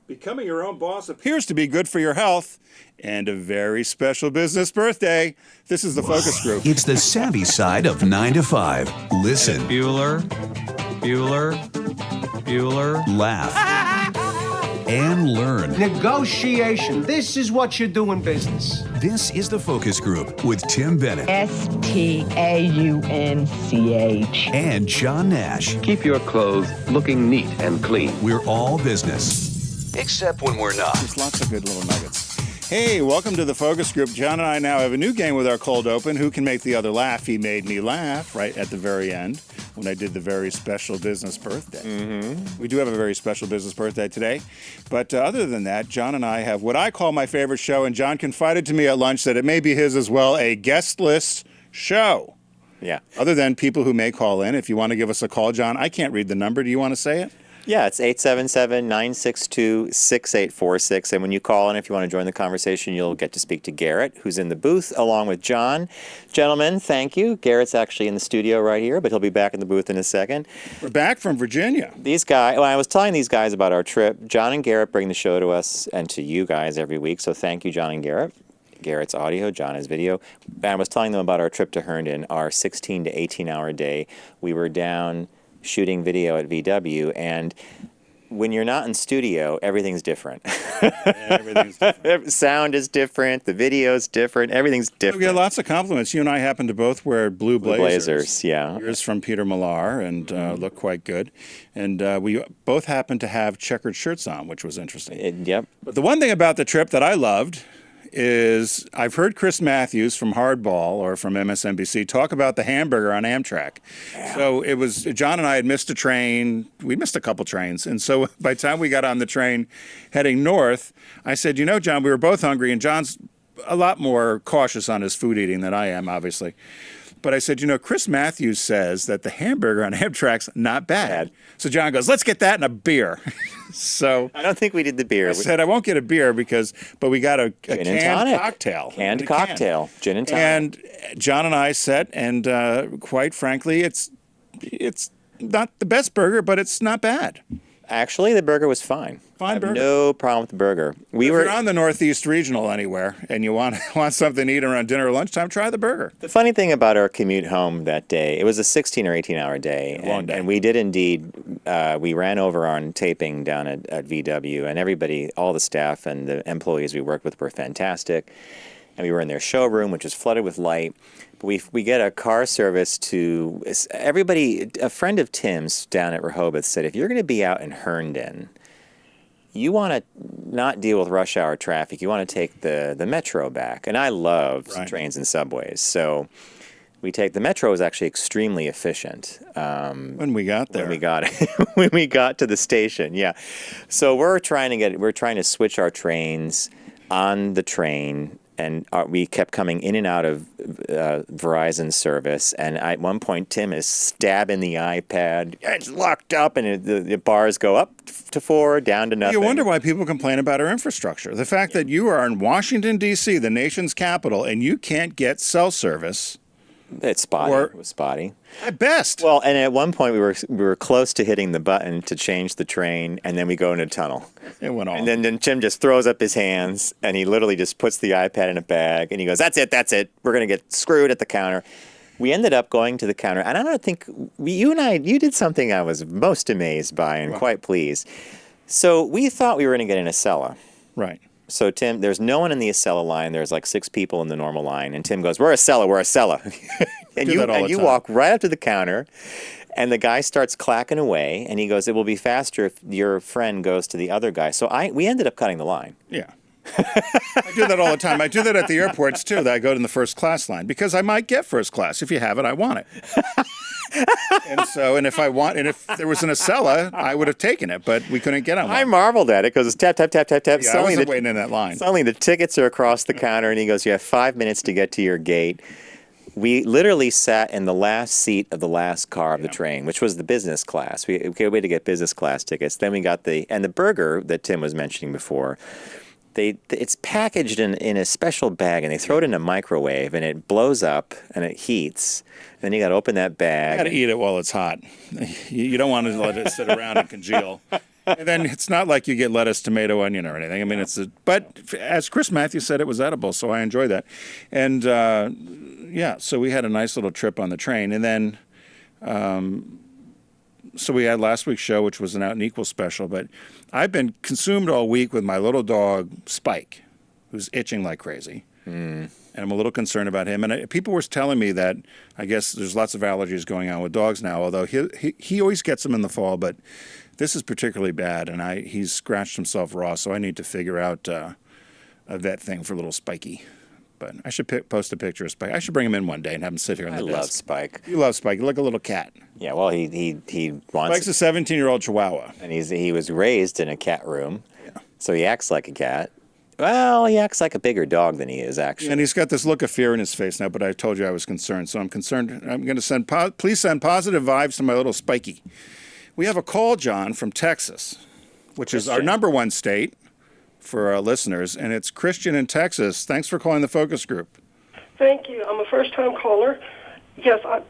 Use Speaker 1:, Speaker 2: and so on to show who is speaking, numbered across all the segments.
Speaker 1: Becoming your own boss appears to be good for your health and a very special business birthday. This is the Focus Group.
Speaker 2: It's the savvy side of 9 to 5. Listen.
Speaker 3: Bueller.
Speaker 2: Laugh. And learn.
Speaker 4: Negotiation. This is what you do in business.
Speaker 2: This is the Focus Group with Tim Bennett
Speaker 5: Staunch.
Speaker 2: and John Nash.
Speaker 6: Keep your clothes looking neat and clean.
Speaker 2: We're all business, except when we're not.
Speaker 1: There's lots of good little nuggets. Hey, welcome to the Focus Group. John and I now have a new game with our cold open. Who can make the other laugh? He made me laugh right at the very end when I did the very special business birthday. Mm-hmm. We do have a very special business birthday today. But other than that, John and I have what I call my favorite show, and John confided to me at lunch that it may be his as well, a guestless show.
Speaker 7: Yeah.
Speaker 1: Other than people who may call in. If you want to give us a call, John, I can't read the number. Do you want to say it?
Speaker 7: Yeah, it's 877-962-6846. And when you call in, if you want to join the conversation, you'll get to speak to Garrett, who's in the booth, along with John. Gentlemen, thank you. Garrett's actually in the studio right here, but he'll be back in the booth in a second.
Speaker 1: We're back from Virginia.
Speaker 7: These guys, when I was telling these guys about our trip, John and Garrett bring the show to us and to you guys every week. So thank you, John and Garrett. Garrett's audio, John is video. And I was telling them about our trip to Herndon, our 16 to 18-hour day. We were down shooting video at VW, and when you're not in studio, everything's different.
Speaker 1: Everything's different.
Speaker 7: Sound is different, the video's different, everything's different.
Speaker 1: We get lots of compliments. You and I happen to both wear blue blazers.
Speaker 7: Yeah.
Speaker 1: Yours from Peter Millar, and look quite good. And we both happened to have checkered shirts on, which was interesting.
Speaker 7: Yep.
Speaker 1: But the one thing about the trip that I loved is I've heard Chris Matthews from Hardball or from MSNBC talk about the hamburger on Amtrak. Yeah. So it was, John and I had missed a train. We missed a couple trains. And so by the time we got on the train heading north, I said, you know, John, we were both hungry, and John's a lot more cautious on his food eating than I am, obviously. But I said, you know, Chris Matthews says that the hamburger on Amtrak's not bad. So John goes, let's get that and a beer. So
Speaker 7: I don't think we did the beer.
Speaker 1: I said I won't get a beer but we got a canned cocktail.
Speaker 7: Canned cocktail, gin and tonic.
Speaker 1: And John and I sat, and quite frankly, it's not the best burger, but it's not bad.
Speaker 7: Actually, the burger was fine.
Speaker 1: Fine burger.
Speaker 7: No problem with the burger.
Speaker 1: If you're on the Northeast Regional anywhere and you want something to eat around dinner or lunchtime, try the burger.
Speaker 7: The funny thing about our commute home that day, it was a 16 or 18-hour day.
Speaker 1: Long day.
Speaker 7: And we did indeed, we ran over on taping down at VW, and everybody, all the staff and the employees we worked with were fantastic. And we were in their showroom, which was flooded with light. We get a car service to everybody. A friend of Tim's down at Rehoboth said, if you're going to be out in Herndon, you want to not deal with rush hour traffic. You want to take the metro back. And I love trains and subways. So we take the metro is actually extremely efficient.
Speaker 1: When we got there.
Speaker 7: When we got to the station, yeah. So we're trying to switch our trains on the train. And we kept coming in and out of Verizon service. And at one point, Tim is stabbing the iPad. It's locked up, and the bars go up to 4, down to nothing.
Speaker 1: You wonder why people complain about our infrastructure. The fact that you are in Washington, D.C., the nation's capital, and you can't get cell service.
Speaker 7: It's spotty. It was spotty.
Speaker 1: At best.
Speaker 7: Well, and at one point we were close to hitting the button to change the train, and then we go into a tunnel.
Speaker 1: It went off.
Speaker 7: And then Tim just throws up his hands, and he literally just puts the iPad in a bag, and he goes, that's it. We're going to get screwed at the counter. We ended up going to the counter, and I don't think, you did something I was most amazed by and quite pleased. So we thought we were going to get in a Acela.
Speaker 1: Right.
Speaker 7: So, Tim, there's no one in the Acela line. There's like 6 people in the normal line. And Tim goes, we're Acela. and you walk right up to the counter, and the guy starts clacking away. And he goes, it will be faster if your friend goes to the other guy. So we ended up cutting the line.
Speaker 1: Yeah. I do that all the time. I do that at the airports, too, that I go to the first class line. Because I might get first class. If you have it, I want it. and if there was an Acela, I would have taken it, but we couldn't get on one.
Speaker 7: I marveled at it because it's tap, tap, tap, tap, tap.
Speaker 1: Yeah, I wasn't waiting in that line.
Speaker 7: Suddenly the tickets are across the counter, and he goes, you have 5 minutes to get to your gate. We literally sat in the last seat of the last car of the train, which was the business class. We waited to get business class tickets. Then we got the burger that Tim was mentioning before. It's packaged in a special bag, and they throw it in a microwave, and it blows up, and it heats. Then you got to open that bag.
Speaker 1: You got to eat it while it's hot. You don't want to let it sit around and congeal. And then it's not like you get lettuce, tomato, onion, or anything. I mean, but as Chris Matthews said, it was edible, so I enjoyed that. And so we had a nice little trip on the train, and then so we had last week's show, which was an Out and Equal special. But I've been consumed all week with my little dog Spike, who's itching like crazy. And I'm a little concerned about him. And people were telling me that I guess there's lots of allergies going on with dogs now, although he always gets them in the fall, but this is particularly bad, and he's scratched himself raw, so I need to figure out a vet thing for little Spiky. But I should post a picture of Spike. I should bring him in one day and have him sit here on the desk.
Speaker 7: I love Spike.
Speaker 1: You love Spike. You're like a little cat.
Speaker 7: Yeah, well, he wants...
Speaker 1: Spike's a 17-year-old Chihuahua.
Speaker 7: And he was raised in a cat room, so he acts like a cat. Well, he acts like a bigger dog than he is, actually.
Speaker 1: And he's got this look of fear in his face now, but I told you I was concerned. So I'm concerned. I'm going to please send positive vibes to my little Spiky. We have a call, John, from Texas, which is our number one state for our listeners, and it's Christian in Texas. Thanks for calling the focus group.
Speaker 3: Thank you. I'm a first-time caller. Yes, I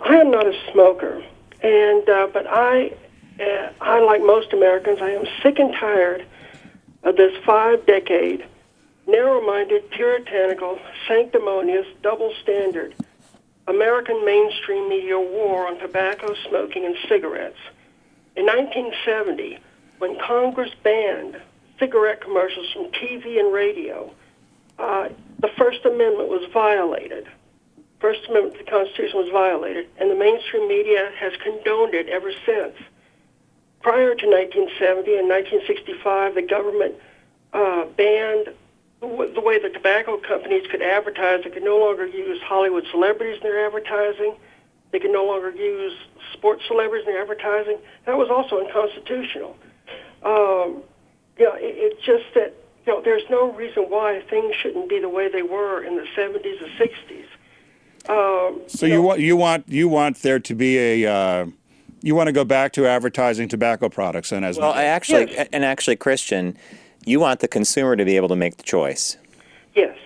Speaker 3: am not a smoker, and but I like most Americans, I am sick and tired of this 5-decade, narrow-minded, puritanical, sanctimonious, double standard American mainstream media war on tobacco, smoking, and cigarettes. In 1970, when Congress banned cigarette commercials from TV and radio, the First Amendment was violated. First Amendment to the Constitution was violated, and the mainstream media has condoned it ever since. Prior to 1970 and 1965, the government banned the way the tobacco companies could advertise. They could no longer use Hollywood celebrities in their advertising. They could no longer use sports celebrities in their advertising. That was also unconstitutional. It's just that there's no reason why things shouldn't be the way they were in the 70s and 60s.
Speaker 1: So you want there to be a you want to go back to advertising tobacco products, and
Speaker 7: actually, Christian, you want the consumer to be able to make the choice.
Speaker 3: Yes.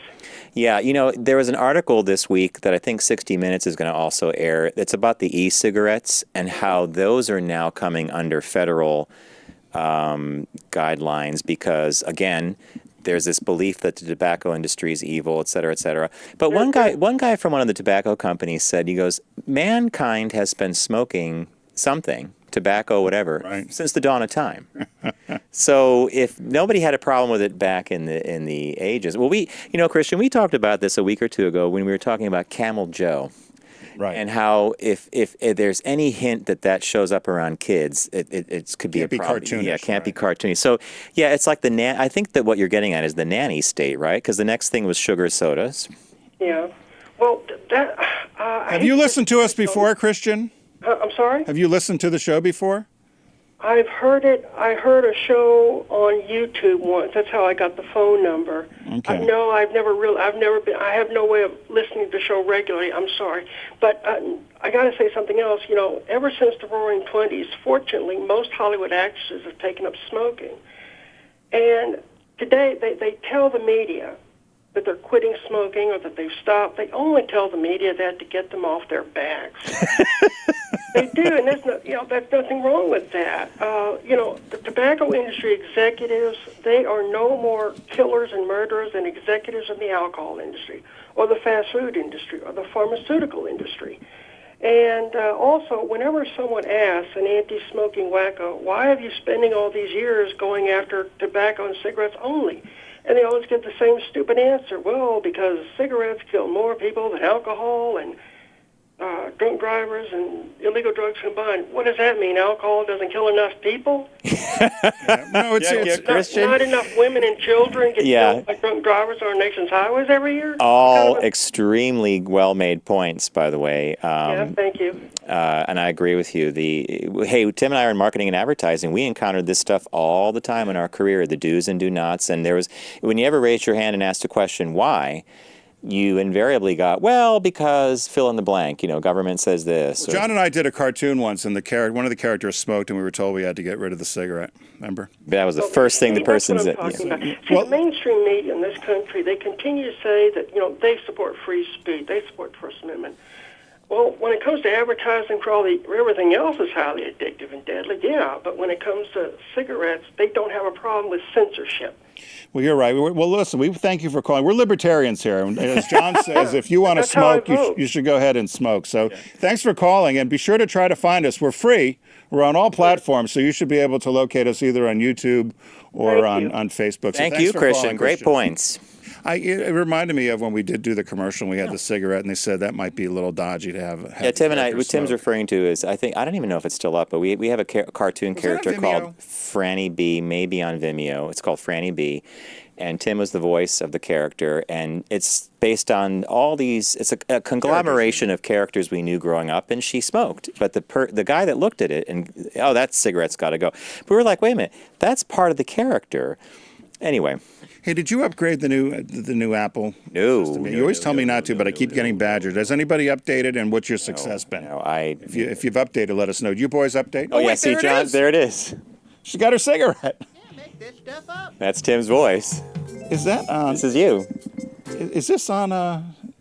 Speaker 7: Yeah, there was an article this week that I think 60 Minutes is going to also air. It's about the e-cigarettes and how those are now coming under federal guidelines because, again, there's this belief that the tobacco industry is evil, et cetera, et cetera. But one guy from one of the tobacco companies said, he goes, mankind has been smoking something, tobacco, whatever, since the dawn of time. So if nobody had a problem with it back in the ages, well, Christian, we talked about this a week or two ago when we were talking about Camel Joe.
Speaker 1: Right.
Speaker 7: And how if there's any hint that shows up around kids, it could be a problem.
Speaker 1: Cartoonish,
Speaker 7: yeah, it can't be cartoony. So yeah, it's like I think that what you're getting at is the nanny state, right? Because the next thing was sugar sodas.
Speaker 3: Yeah. Well,
Speaker 1: have you listened to us before, Christian?
Speaker 3: I'm sorry?
Speaker 1: Have you listened to the show before?
Speaker 3: I've heard it. I heard a show on YouTube once. That's how I got the phone number.
Speaker 1: Okay.
Speaker 3: No, I have no way of listening to the show regularly. I'm sorry. But I got to say something else. Ever since the Roaring '20s, fortunately, most Hollywood actresses have taken up smoking. And today, they tell the media that they're quitting smoking or that they've stopped. They only tell the media that to get them off their backs. They do, and there's nothing wrong with that. The tobacco industry executives, they are no more killers and murderers than executives in the alcohol industry or the fast food industry or the pharmaceutical industry. And also, whenever someone asks an anti-smoking wacko, why have you spending all these years going after tobacco and cigarettes only? And they always get the same stupid answer. Well, because cigarettes kill more people than alcohol and drunk drivers and illegal drugs combined. What does that mean? Alcohol doesn't kill enough people?
Speaker 1: No, it's
Speaker 3: Christian. Not enough women and children get killed by drunk drivers on our nation's highways every year?
Speaker 7: All extremely well-made points, by the way.
Speaker 3: Thank you.
Speaker 7: And I agree with you. Hey, Tim and I are in marketing and advertising. We encountered this stuff all the time in our career, the do's and do nots. And when you ever raised your hand and asked a question, why? You invariably got, well, because fill in the blank, government says this.
Speaker 1: John and I did a cartoon once, and one of the characters smoked, and we were told we had to get rid of the cigarette. Remember?
Speaker 7: That was the first thing the person said.
Speaker 3: The mainstream media in this country, they continue to say that, they support free speech, they support the First Amendment. Well, when it comes to advertising for everything else is highly addictive and deadly, yeah. But when it comes to cigarettes, they don't have a problem with censorship.
Speaker 1: Well, you're right. Well, listen, we thank you for calling. We're libertarians here. And as John says, if you want to
Speaker 3: That's how I
Speaker 1: smoke,
Speaker 3: vote.
Speaker 1: you should go ahead and smoke. So thanks for calling, and be sure to try to find us. We're free. We're on all platforms, so you should be able to locate us either on YouTube or
Speaker 3: Thank you.
Speaker 1: on Facebook. So
Speaker 7: Thank
Speaker 1: thanks
Speaker 7: you,
Speaker 1: for
Speaker 7: Christian.
Speaker 1: calling,
Speaker 7: Great
Speaker 1: Christian.
Speaker 7: points.
Speaker 1: It reminded me of when we did do the commercial and we had the cigarette, and they said that might be a little dodgy to have
Speaker 7: Yeah, Tim and I.
Speaker 1: characters
Speaker 7: What Tim's
Speaker 1: smoke.
Speaker 7: referring to is, I don't even know if it's still up, but we have a cartoon
Speaker 1: Was that on
Speaker 7: character called
Speaker 1: Vimeo?
Speaker 7: Franny B, maybe on Vimeo. It's called Franny B, and Tim was the voice of the character, and it's based on all these. It's a conglomeration of characters we knew growing up, and she smoked. But the guy that looked at it and that cigarette's got to go. But we were like, wait a minute, that's part of the character. Anyway.
Speaker 1: Hey, did you upgrade the new Apple?
Speaker 7: No.
Speaker 1: system? You always tell me not to, but I keep getting badgered. Has anybody updated, and what's your success been?
Speaker 7: No,
Speaker 1: If you've updated, let us know. Do you boys update?
Speaker 7: Oh, yeah,
Speaker 1: wait,
Speaker 7: see,
Speaker 1: there it
Speaker 7: John,
Speaker 1: is.
Speaker 7: there it is.
Speaker 1: She got her cigarette.
Speaker 5: Make this stuff up.
Speaker 7: That's Tim's voice.
Speaker 1: Is that on?
Speaker 7: This is you.
Speaker 1: Is this on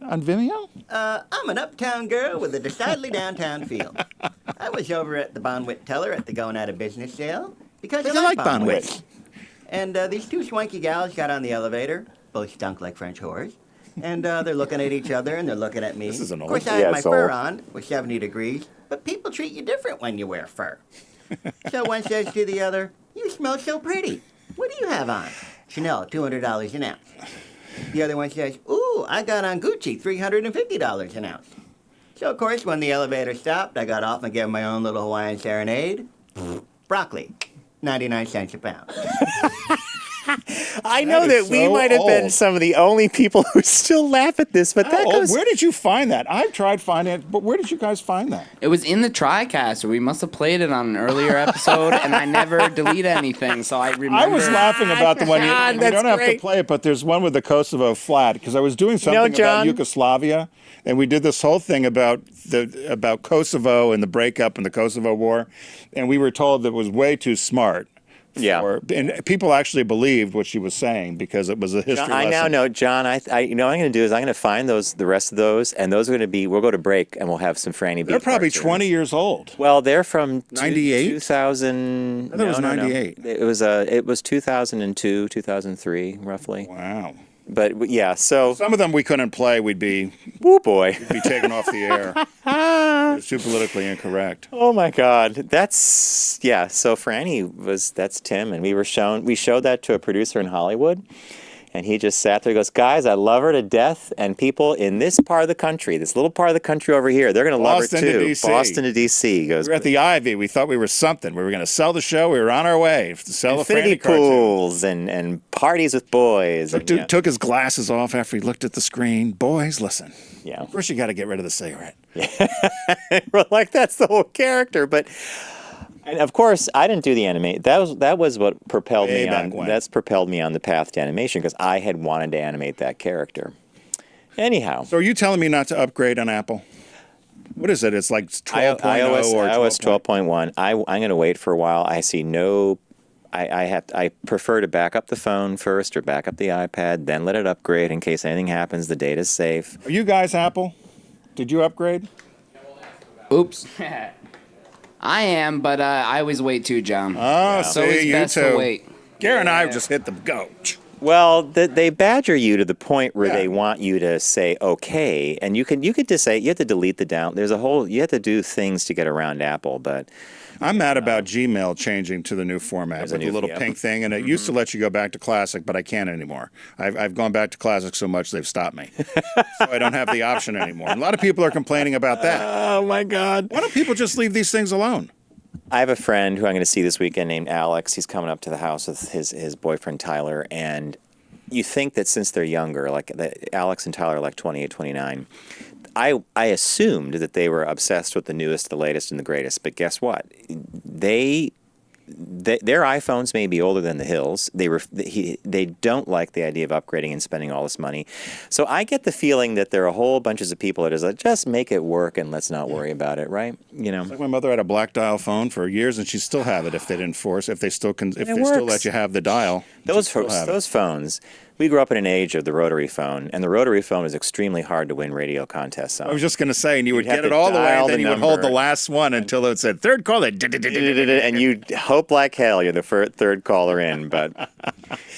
Speaker 1: Vimeo?
Speaker 5: I'm an uptown girl with a decidedly downtown feel. I was over at the Bonwit Teller at the Going Out of Business sale because I like Bonwit. And these two swanky gals got on the elevator, both stunk like French whores. And they're looking at each other and they're looking at me.
Speaker 1: This is an
Speaker 5: Of
Speaker 1: old
Speaker 5: course, I had my
Speaker 7: Yes,
Speaker 5: fur
Speaker 7: old.
Speaker 5: on, was 70 degrees, but people treat you different when you wear fur. So one says to the other, "You smell so pretty. What do you have on?" "Chanel, $200 an ounce." The other one says, "Ooh, I got on Gucci, $350 an ounce." So, of course, when the elevator stopped, I got off and gave my own little Hawaiian serenade. Broccoli, 99 cents a pound.
Speaker 7: I know
Speaker 1: is
Speaker 7: that we
Speaker 1: so
Speaker 7: might have been
Speaker 1: old.
Speaker 7: some of the only people who still laugh at this, but that goes.
Speaker 1: Where did you find that? I've tried finding it, but where did you guys find that?
Speaker 8: It was in the TriCast. We must have played it on an earlier episode, and I never delete anything, so I remember.
Speaker 1: I was laughing about the one. You
Speaker 7: That's
Speaker 1: don't have to
Speaker 7: great.
Speaker 1: play it, but there's one with the Kosovo flat because I was doing something about
Speaker 7: John?
Speaker 1: Yugoslavia, and we did this whole thing about Kosovo and the breakup and the Kosovo War, and we were told that it was way too smart.
Speaker 7: Yeah.
Speaker 1: And people actually believed what she was saying because it was a history
Speaker 7: I
Speaker 1: lesson.
Speaker 7: now know, John. You know what I'm going to do is I'm going to find the rest of those, and those are going to be. We'll go to break, and we'll have some Franny B.
Speaker 1: They're probably
Speaker 7: cartoons.
Speaker 1: 20 years old.
Speaker 7: Well, they're from
Speaker 1: 98?
Speaker 7: 2000.
Speaker 1: I thought it was
Speaker 7: no.
Speaker 1: 98.
Speaker 7: It was 2002, 2003, roughly.
Speaker 1: Wow.
Speaker 7: But yeah, so
Speaker 1: Some of them we couldn't play. We'd be
Speaker 7: woo boy.
Speaker 1: taken off the air. It's too politically incorrect.
Speaker 7: Oh my God, that's yeah. So Franny that's Tim, and we showed that to a producer in Hollywood, and he just sat there. He goes, "Guys, I love her to death, and people in this part of the country, this little part of the country over here, they're gonna love her
Speaker 1: Boston to
Speaker 7: too."
Speaker 1: DC.
Speaker 7: Boston to DC. He goes,
Speaker 1: We were at the Ivy. We thought we were something. We were going to sell the show. We were on our way to sell
Speaker 7: infinity
Speaker 1: a Franny cartoon.
Speaker 7: pools and parties with boys. And, yeah.
Speaker 1: Took his glasses off after he looked at the screen. Boys, listen.
Speaker 7: Yeah.
Speaker 1: First, you got to get rid of the cigarette.
Speaker 7: We're like, that's the whole character. But and of course, I didn't do the animate. That was what propelled
Speaker 1: Way
Speaker 7: me
Speaker 1: back
Speaker 7: on.
Speaker 1: when.
Speaker 7: That's propelled me on the path to animation because I had wanted to animate that character. Anyhow,
Speaker 1: So are you telling me not to upgrade on Apple? What is it? It's like 12.0 or
Speaker 7: iOS
Speaker 1: 12.1.
Speaker 7: 12.1. I'm going to wait for a while. I see no. I prefer to back up the phone first or back up the iPad, then let it upgrade in case anything happens. The data's safe.
Speaker 1: Are you guys Apple? Did you upgrade?
Speaker 8: Oops. I am, but I always wait too, John.
Speaker 1: Oh,
Speaker 8: so it's
Speaker 1: see, you
Speaker 8: best
Speaker 1: too.
Speaker 8: to wait.
Speaker 1: Gary and I just hit the go.
Speaker 7: Well, they badger you to the point where they want you to say okay, and you could just say you have to delete the down. There's a whole you have to do things to get around Apple, but
Speaker 1: I'm mad about Gmail changing to the new format with the little pink thing, and it used to let you go back to Classic, but I can't anymore. I've gone back to Classic so much they've stopped me, so I don't have the option anymore. And a lot of people are complaining about that.
Speaker 7: oh my God.
Speaker 1: Why don't people just leave these things alone?
Speaker 7: I have a friend who I'm going to see this weekend named Alex. He's coming up to the house with his boyfriend Tyler, and you think that since they're younger, like Alex and Tyler are like 28, 29. I assumed that they were obsessed with the newest, the latest, and the greatest. But guess what? Their iPhones may be older than the hills. They don't like the idea of upgrading and spending all this money. So I get the feeling that there are a whole bunches of people that is like, just make it work and let's not worry about it, right? You know.
Speaker 1: Like my mother had a black dial phone for years, and she still have it if they didn't force. If they still
Speaker 7: works.
Speaker 1: let you have the dial.
Speaker 7: Those
Speaker 1: she'd still have it.
Speaker 7: phones. we grew up in an age of the rotary phone, and the rotary phone was extremely hard to win radio contests on.
Speaker 1: I was just going to say, and you would
Speaker 7: You'd have
Speaker 1: get it
Speaker 7: to
Speaker 1: all the way,
Speaker 7: dial
Speaker 1: and then
Speaker 7: the
Speaker 1: you would hold the
Speaker 7: number.
Speaker 1: last one until it said third caller.
Speaker 7: And you hope like hell you're the third caller in, and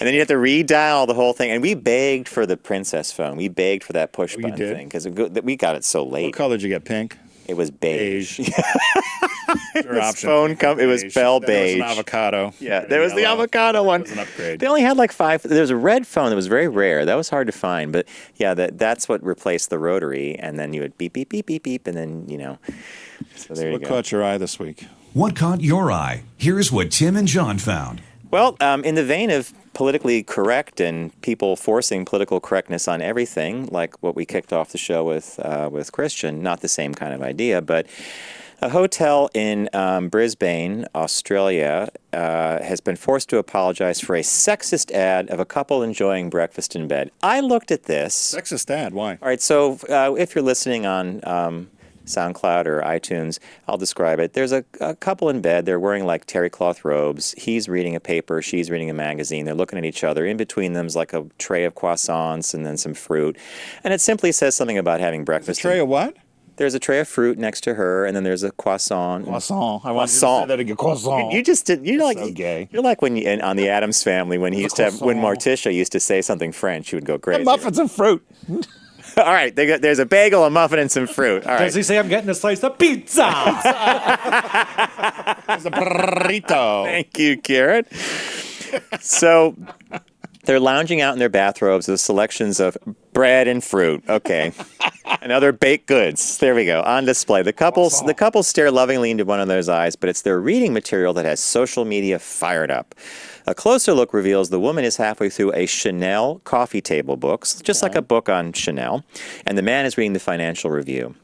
Speaker 7: then you have to redial the whole thing. And we begged for the princess phone. We begged for that push button
Speaker 1: did?
Speaker 7: thing because we got it so late.
Speaker 1: What color did you get? Pink?
Speaker 7: It was beige.
Speaker 1: It was
Speaker 7: It was bell beige.
Speaker 1: There was an avocado.
Speaker 7: Yeah, there was the avocado one.
Speaker 1: It was an upgrade.
Speaker 7: They only had like 5. There was a red phone that was very rare. That was hard to find. But yeah, that's what replaced the rotary. And then you would beep, beep, beep, beep, beep. And then, so there you
Speaker 1: What
Speaker 7: go.
Speaker 1: caught your eye this week?
Speaker 2: What caught your eye? Here's what Tim and John found.
Speaker 7: Well, in the vein of politically correct and people forcing political correctness on everything, like what we kicked off the show with Christian, not the same kind of idea, but a hotel in Brisbane, Australia, has been forced to apologize for a sexist ad of a couple enjoying breakfast in bed. I looked at this.
Speaker 1: Sexist ad. Why?
Speaker 7: All right, so if you're listening on SoundCloud or iTunes, I'll describe it. There's a couple in bed. They're wearing like terry cloth robes. He's reading a paper. She's reading a magazine. They're looking at each other. In between them's like a tray of croissants and then some fruit. And it simply says something about having breakfast.
Speaker 1: A tray of what?
Speaker 7: There's a tray of fruit next to her, and then there's a croissant.
Speaker 1: Croissant. I want you to
Speaker 7: Croissant.
Speaker 1: say that again. Croissant.
Speaker 7: You just did. You're like
Speaker 1: So gay.
Speaker 7: You're like when on the Addams Family when he used to have, when Morticia used to say something French, he would go crazy.
Speaker 1: Muffins and fruit.
Speaker 7: All right, there's a bagel, a muffin, and some fruit. All right.
Speaker 9: Does he say I'm getting a slice of pizza?
Speaker 1: It's a burrito.
Speaker 7: Thank you, Garrett. So they're lounging out in their bathrobes with selections of bread and fruit. Okay. And other baked goods. There we go. On display. The couple stare lovingly into one another's eyes, but it's their reading material that has social media fired up. A closer look reveals the woman is halfway through a Chanel coffee table book, just like a book on Chanel, and the man is reading the Financial Review.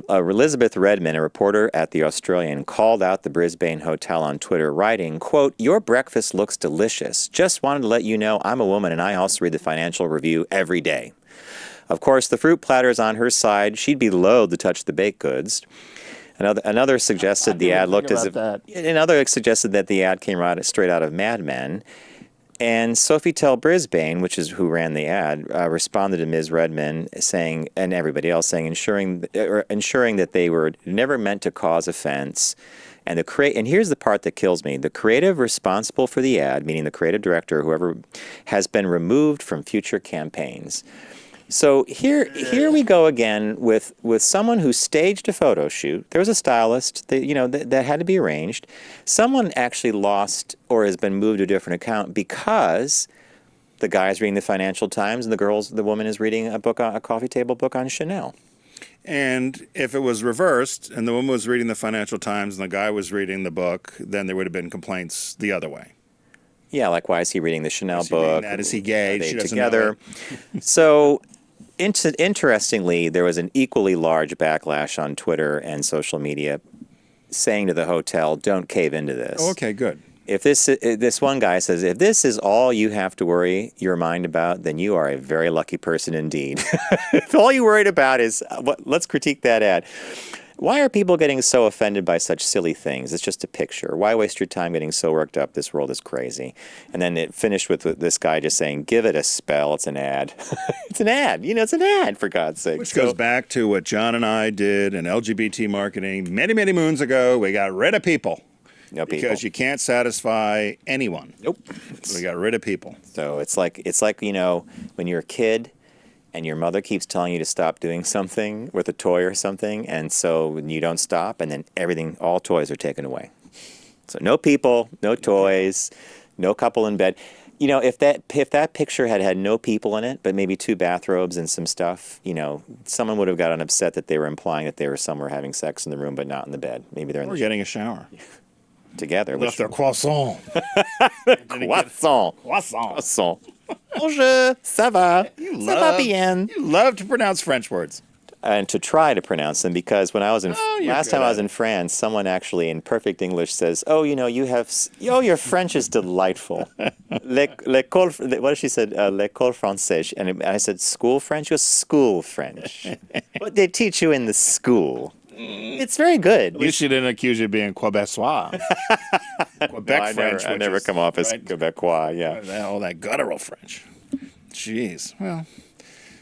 Speaker 7: Elizabeth Redmond, a reporter at The Australian, called out the Brisbane hotel on Twitter, writing, quote, "Your breakfast looks delicious. Just wanted to let you know I'm a woman and I also read the Financial Review every day." Of course, the fruit platter is on her side. She'd be loath to touch the baked goods. Another suggested the ad looked as if. Another suggested that the ad came straight out of Mad Men. And Sophie Tell Brisbane, which is who ran the ad, responded to Ms. Redmond saying, and everybody else saying, ensuring that they were never meant to cause offense. And here's the part that kills me: the creative responsible for the ad, meaning the creative director, whoever, has been removed from future campaigns. So here we go again with someone who staged a photo shoot. There was a stylist that had to be arranged. Someone actually lost or has been moved to a different account because the guy's reading the Financial Times and the woman is reading a coffee table book on Chanel.
Speaker 1: And if it was reversed and the woman was reading the Financial Times and the guy was reading the book, then there would have been complaints the other way.
Speaker 7: Yeah, like why is he reading the Chanel book?
Speaker 1: Is he gay?
Speaker 7: Are they
Speaker 1: She doesn't
Speaker 7: together?
Speaker 1: know.
Speaker 7: So, interestingly, there was an equally large backlash on Twitter and social media saying to the hotel, "Don't cave into this."
Speaker 1: Oh, okay, good.
Speaker 7: If this one guy says, if this is all you have to worry your mind about, then you are a very lucky person indeed. If all you worried about is, let's critique that ad. Why are people getting so offended by such silly things? It's just a picture. Why waste your time getting so worked up? This world is crazy. And then it finished with this guy just saying, give it a spell. It's an ad. It's an ad. It's an ad, for God's sake.
Speaker 1: Which goes back to what John and I did in LGBT marketing many, many moons ago. We got rid of people.
Speaker 7: No people.
Speaker 1: Because you can't satisfy anyone.
Speaker 7: Nope.
Speaker 1: We got rid of people.
Speaker 7: So it's like when you're a kid and your mother keeps telling you to stop doing something with a toy or something, and so you don't stop, and then all toys are taken away. So no people, no toys, no couple in bed. If that picture had no people in it, but maybe 2 bathrobes and some stuff, someone would have gotten upset that they were implying that they were somewhere having sex in the room, but not in the bed. Maybe they're in
Speaker 1: We're getting a shower.
Speaker 7: together.
Speaker 1: Left their croissant.
Speaker 7: Croissant. Bonjour, ça va? Ça va bien?
Speaker 1: You love to pronounce French words.
Speaker 7: And to try to pronounce them, because when I was last time I was
Speaker 1: at
Speaker 7: in France, someone actually in perfect English says, your French is delightful. L'école, what she said, l'école française. And I said, school French? You're school French. What they teach you in the school. It's very good.
Speaker 1: At least she didn't accuse you of being Quebecois. Quebec French.
Speaker 7: I never come off as Quebecois, yeah.
Speaker 1: All that guttural French. Jeez. Well,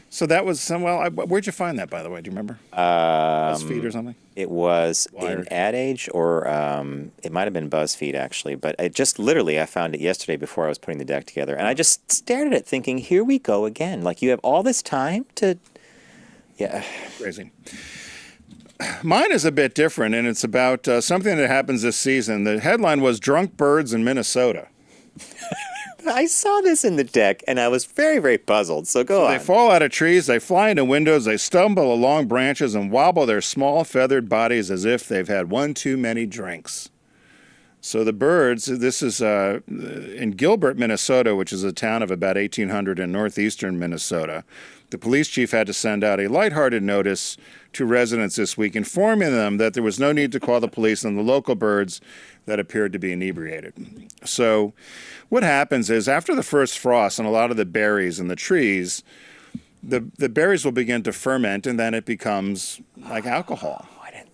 Speaker 1: so that was some. Well, where'd you find that, by the way? Do you remember? BuzzFeed or something?
Speaker 7: It was
Speaker 1: Wired.
Speaker 7: in Ad Age, or it might have been BuzzFeed actually. But it just literally, I found it yesterday before I was putting the deck together, and I just stared at it, thinking, "Here we go again! Like you have all this time to." Yeah.
Speaker 1: Crazy. Mine is a bit different, and it's about something that happens this season. The headline was "Drunk Birds in Minnesota."
Speaker 7: I saw this in the deck, and I was very, very puzzled. So go on.
Speaker 1: They fall out of trees, they fly into windows, they stumble along branches and wobble their small feathered bodies as if they've had one too many drinks. So the birds, this is in Gilbert, Minnesota, which is a town of about 1,800 in northeastern Minnesota. The police chief had to send out a lighthearted notice to residents this week informing them that there was no need to call the police on the local birds that appeared to be inebriated. So what happens is after the first frost and a lot of the berries in the trees, the berries will begin to ferment and then it becomes like alcohol.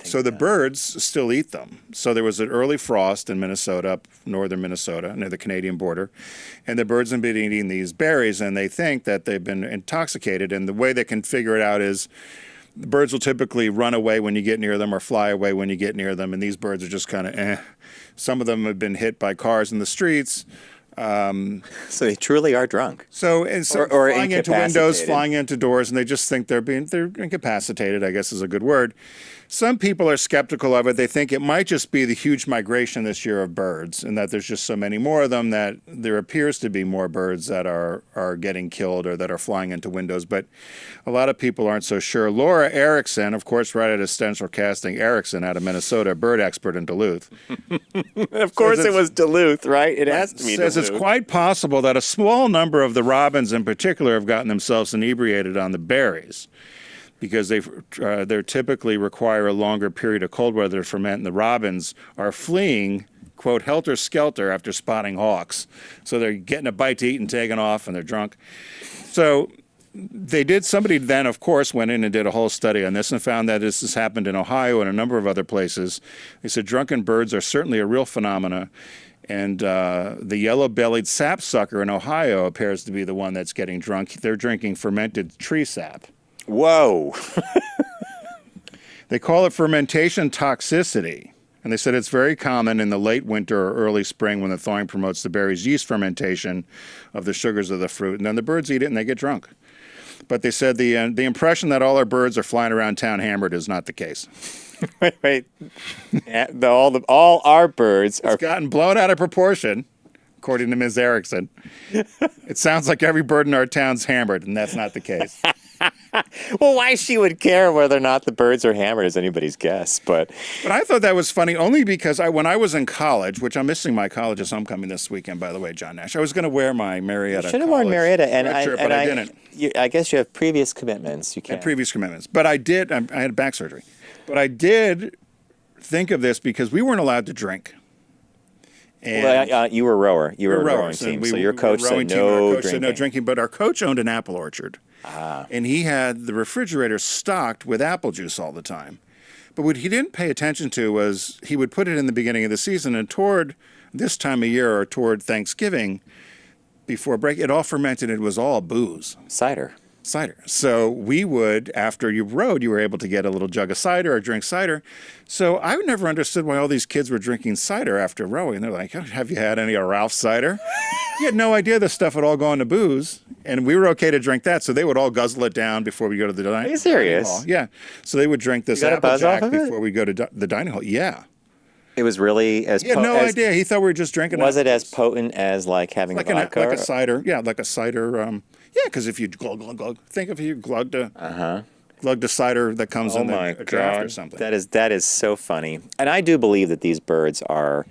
Speaker 1: So the birds still eat them. So there was an early frost in Minnesota, up northern Minnesota, near the Canadian border, and the birds have been eating these berries, and they think that they've been intoxicated. And the way they can figure it out is the birds will typically run away when you get near them or fly away when you get near them, and these birds are just kind of eh. Some of them have been hit by cars in the streets.
Speaker 7: So they truly are drunk.
Speaker 1: So
Speaker 7: or
Speaker 1: flying into windows,
Speaker 7: incapacitated.
Speaker 1: flying into doors, and they just think they're incapacitated, I guess is a good word. Some people are skeptical of it. They think it might just be the huge migration this year of birds, and that there's just so many more of them that there appears to be more birds that are getting killed or that are flying into windows. But a lot of people aren't so sure. Laura Erickson, of course, right at Essential Casting, Erickson out of Minnesota, a bird expert in Duluth.
Speaker 7: Of course, it was Duluth, right? It has to be
Speaker 1: Says
Speaker 7: Duluth.
Speaker 1: it's quite possible that a small number of the robins in particular have gotten themselves inebriated on the berries because they typically require a longer period of cold weather to ferment, and the robins are fleeing, quote, helter-skelter after spotting hawks. So they're getting a bite to eat and taking off, and they're drunk. So somebody then, of course, went in and did a whole study on this and found that this has happened in Ohio and a number of other places. They said drunken birds are certainly a real phenomena. And the yellow-bellied sapsucker in Ohio appears to be the one that's getting drunk. They're drinking fermented tree sap.
Speaker 7: Whoa.
Speaker 1: They call it fermentation toxicity. And they said it's very common in the late winter or early spring when the thawing promotes the berry's yeast fermentation of the sugars of the fruit. And then the birds eat it and they get drunk. But they said the impression that all our birds are flying around town hammered is not the case.
Speaker 7: Wait. Yeah, all our birds are.
Speaker 1: It's gotten blown out of proportion, according to Ms. Erickson. It sounds like every bird in our town's hammered, and that's not the case.
Speaker 7: Well, why she would care whether or not the birds are hammered is anybody's guess. But
Speaker 1: I thought that was funny only because when I was in college, which I'm missing my college's homecoming this weekend, by the way, John Nash, I was going to wear my Marietta.
Speaker 7: should have worn Marietta,
Speaker 1: but I didn't.
Speaker 7: I guess you have previous commitments. You
Speaker 1: I
Speaker 7: can't.
Speaker 1: had previous commitments. But I did. I had back surgery. But I did think of this because we weren't allowed to drink. And
Speaker 7: Well, you were a rower. You were a rowing
Speaker 1: rowers, and
Speaker 7: team. So your coach said no drinking.
Speaker 1: But our coach owned an apple orchard. And he had the refrigerator stocked with apple juice all the time. But what he didn't pay attention to was he would put it in the beginning of the season, and toward this time of year or toward Thanksgiving, before break, it all fermented. It was all booze.
Speaker 7: Cider.
Speaker 1: So we would, after you rode, you were able to get a little jug of cider or drink cider. So I never understood why all these kids were drinking cider after rowing. They're like, oh, have you had any of Ralph's cider? You had no idea this stuff would all go into booze. And we were okay to drink that. So they would all guzzle it down before we go to the dining hall.
Speaker 7: Are you serious?
Speaker 1: Yeah. So they would drink this
Speaker 7: You got a buzz off
Speaker 1: Applejack
Speaker 7: of it?
Speaker 1: before we go to the dining hall. Yeah.
Speaker 7: It was really as
Speaker 1: He had no idea. He thought we were just drinking.
Speaker 7: Was it as
Speaker 1: apples.
Speaker 7: potent as like having vodka?
Speaker 1: Like a cider. Yeah, like a cider. Yeah, because if you glug, glug, glug, think if you glugged a cider that comes in a draft or something.
Speaker 7: That is so funny. And I do believe that these birds are,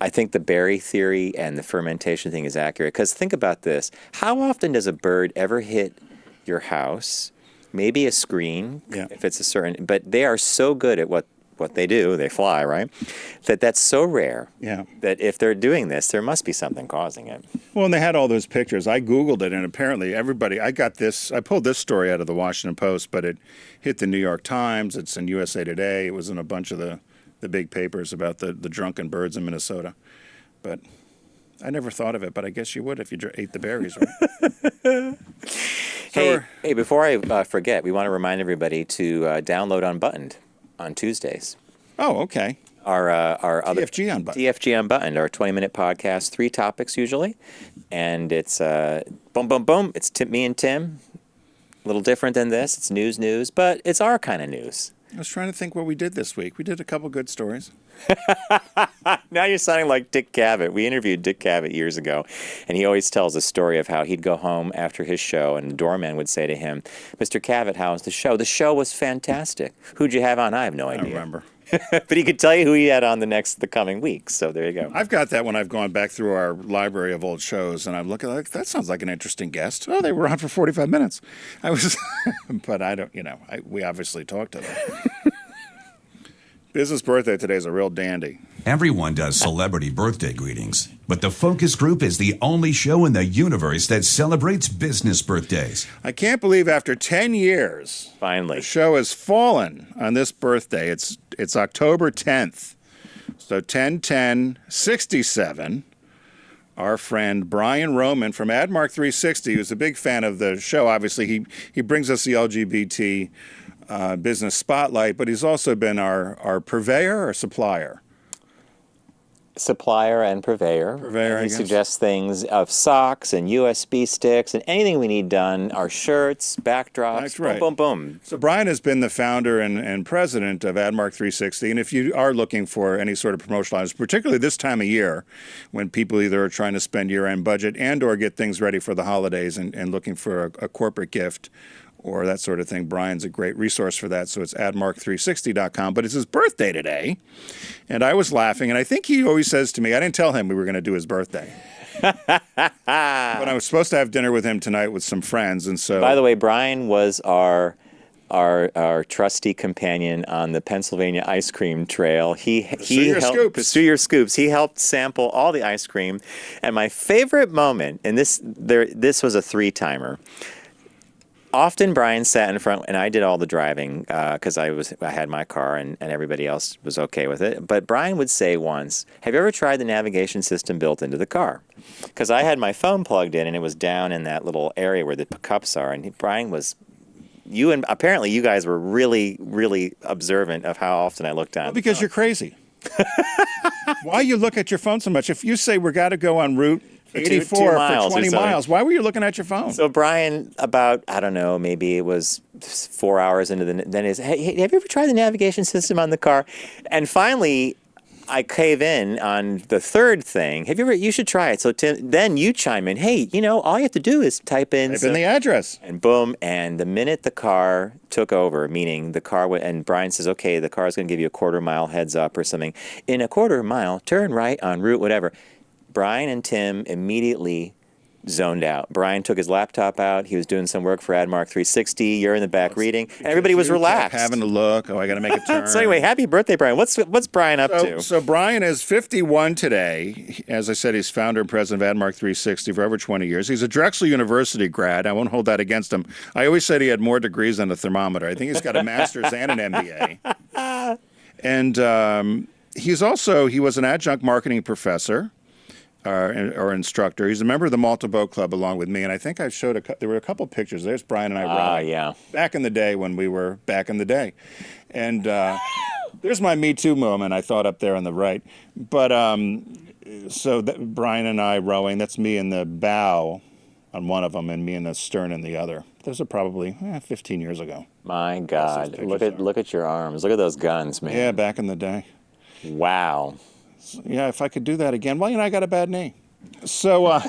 Speaker 7: I think the berry theory and the fermentation thing is accurate. Because think about this. How often does a bird ever hit your house? Maybe a screen, if it's a certain, but they are so good at what they do, they fly, right? That's so rare.
Speaker 1: Yeah.
Speaker 7: That if they're doing this, there must be something causing it.
Speaker 1: Well, and they had all those pictures. I Googled it, and apparently everybody, I pulled this story out of the Washington Post, but it hit the New York Times. It's in USA Today. It was in a bunch of the big papers about the drunken birds in Minnesota. But I never thought of it, but I guess you would if you ate the berries, right?
Speaker 7: Hey, before I forget, we want to remind everybody to download Unbuttoned on Tuesdays.
Speaker 1: Oh, okay.
Speaker 7: Our other
Speaker 1: DFG Unbuttoned.
Speaker 7: DFG Unbuttoned, our 20-minute podcast, 3 topics usually, and it's boom, boom, boom. It's me and Tim. A little different than this. It's news, but it's our kind of news.
Speaker 1: I was trying to think what we did this week. We did a couple good stories.
Speaker 7: Now you're sounding like Dick Cavett. We interviewed Dick Cavett years ago, and he always tells a story of how he'd go home after his show, and the doorman would say to him, "Mr. Cavett, how's the show?" "The show was fantastic." "Who'd you have on?" "I have no idea."
Speaker 1: I remember.
Speaker 7: But he could tell you who he had on the coming weeks. So there you go.
Speaker 1: I've got that when I've gone back through our library of old shows, and I'm looking like, that sounds like an interesting guest. Oh, they were on for 45 minutes. I was, but I don't, we obviously talked to them. Business birthday today is a real dandy.
Speaker 2: Everyone does celebrity birthday greetings, but the Focus Group is the only show in the universe that celebrates business birthdays.
Speaker 1: I can't believe after 10 years,
Speaker 7: finally,
Speaker 1: the show has fallen on this birthday. It's October 10th. So 10/10/67. Our friend Brian Roman from AdMark 360, who's a big fan of the show. Obviously, he brings us the LGBT business spotlight, but he's also been our purveyor or supplier.
Speaker 7: Supplier and purveyor.
Speaker 1: Purveyor,
Speaker 7: and he
Speaker 1: I guess.
Speaker 7: suggests things of socks and USB sticks and anything we need done. Our shirts, backdrops,
Speaker 1: That's right.
Speaker 7: boom, boom, boom.
Speaker 1: So Brian has been the founder and president of AdMark 360, and if you are looking for any sort of promotional items, particularly this time of year, when people either are trying to spend year-end budget and or get things ready for the holidays and looking for a corporate gift or that sort of thing, Brian's a great resource for that. So it's admark360.com. But it's his birthday today, and I was laughing, and I think he always says to me, I didn't tell him we were going to do his birthday. But I was supposed to have dinner with him tonight with some friends, and so...
Speaker 7: By the way, Brian was our trusty companion on the Pennsylvania ice cream trail. He
Speaker 1: Pursue your
Speaker 7: helped
Speaker 1: scoops.
Speaker 7: pursue your scoops. He helped sample all the ice cream, and my favorite moment, and this was a 3-timer. Often Brian sat in front, and I did all the driving because I had my car, and everybody else was okay with it. But Brian would say once, "Have you ever tried the navigation system built into the car?" Because I had my phone plugged in, and it was down in that little area where the cups are. And Brian was, apparently you guys were really, really observant of how often I looked down.
Speaker 1: Well, because you're crazy. Why you look at your phone so much? If you say we're got to go on Route 84 for 20 miles, why were you looking at your phone?
Speaker 7: So Brian, about, I don't know, maybe it was 4 hours into then is, "Hey, have you ever tried the navigation system on the car?" And finally, I cave in on the third thing. You should try it. So Tim, then you chime in, "Hey, all you have to do is type in
Speaker 1: the address."
Speaker 7: And boom, and the minute the car took over, meaning the car went, and Brian says, "Okay, the car's going to give you a quarter-mile heads up or something. In a quarter mile, turn right on route whatever." Brian and Tim immediately zoned out. Brian took his laptop out. He was doing some work for AdMark 360. You're in the back reading, and everybody was relaxed.
Speaker 1: Having a look. Oh, I got to make a turn.
Speaker 7: So anyway, happy birthday, Brian. What's Brian up to?
Speaker 1: So Brian is 51 today. As I said, he's founder and president of AdMark 360 for over 20 years. He's a Drexel University grad. I won't hold that against him. I always said he had more degrees than a thermometer. I think he's got a master's and an MBA. And he was an adjunct marketing professor. Or instructor. He's a member of the Malta Boat Club along with me, and I think I showed there were a couple pictures. There's Brian and I rowing.
Speaker 7: Yeah.
Speaker 1: Back in the day when we were back in the day. And there's my Me Too moment, I thought, up there on the right. But Brian and I rowing, that's me in the bow on one of them and me in the stern in the other. Those are probably 15 years ago.
Speaker 7: My God. Look at your arms. Look at those guns, man.
Speaker 1: Yeah, back in the day.
Speaker 7: Wow.
Speaker 1: Yeah, if I could do that again. Well, I got a bad knee. So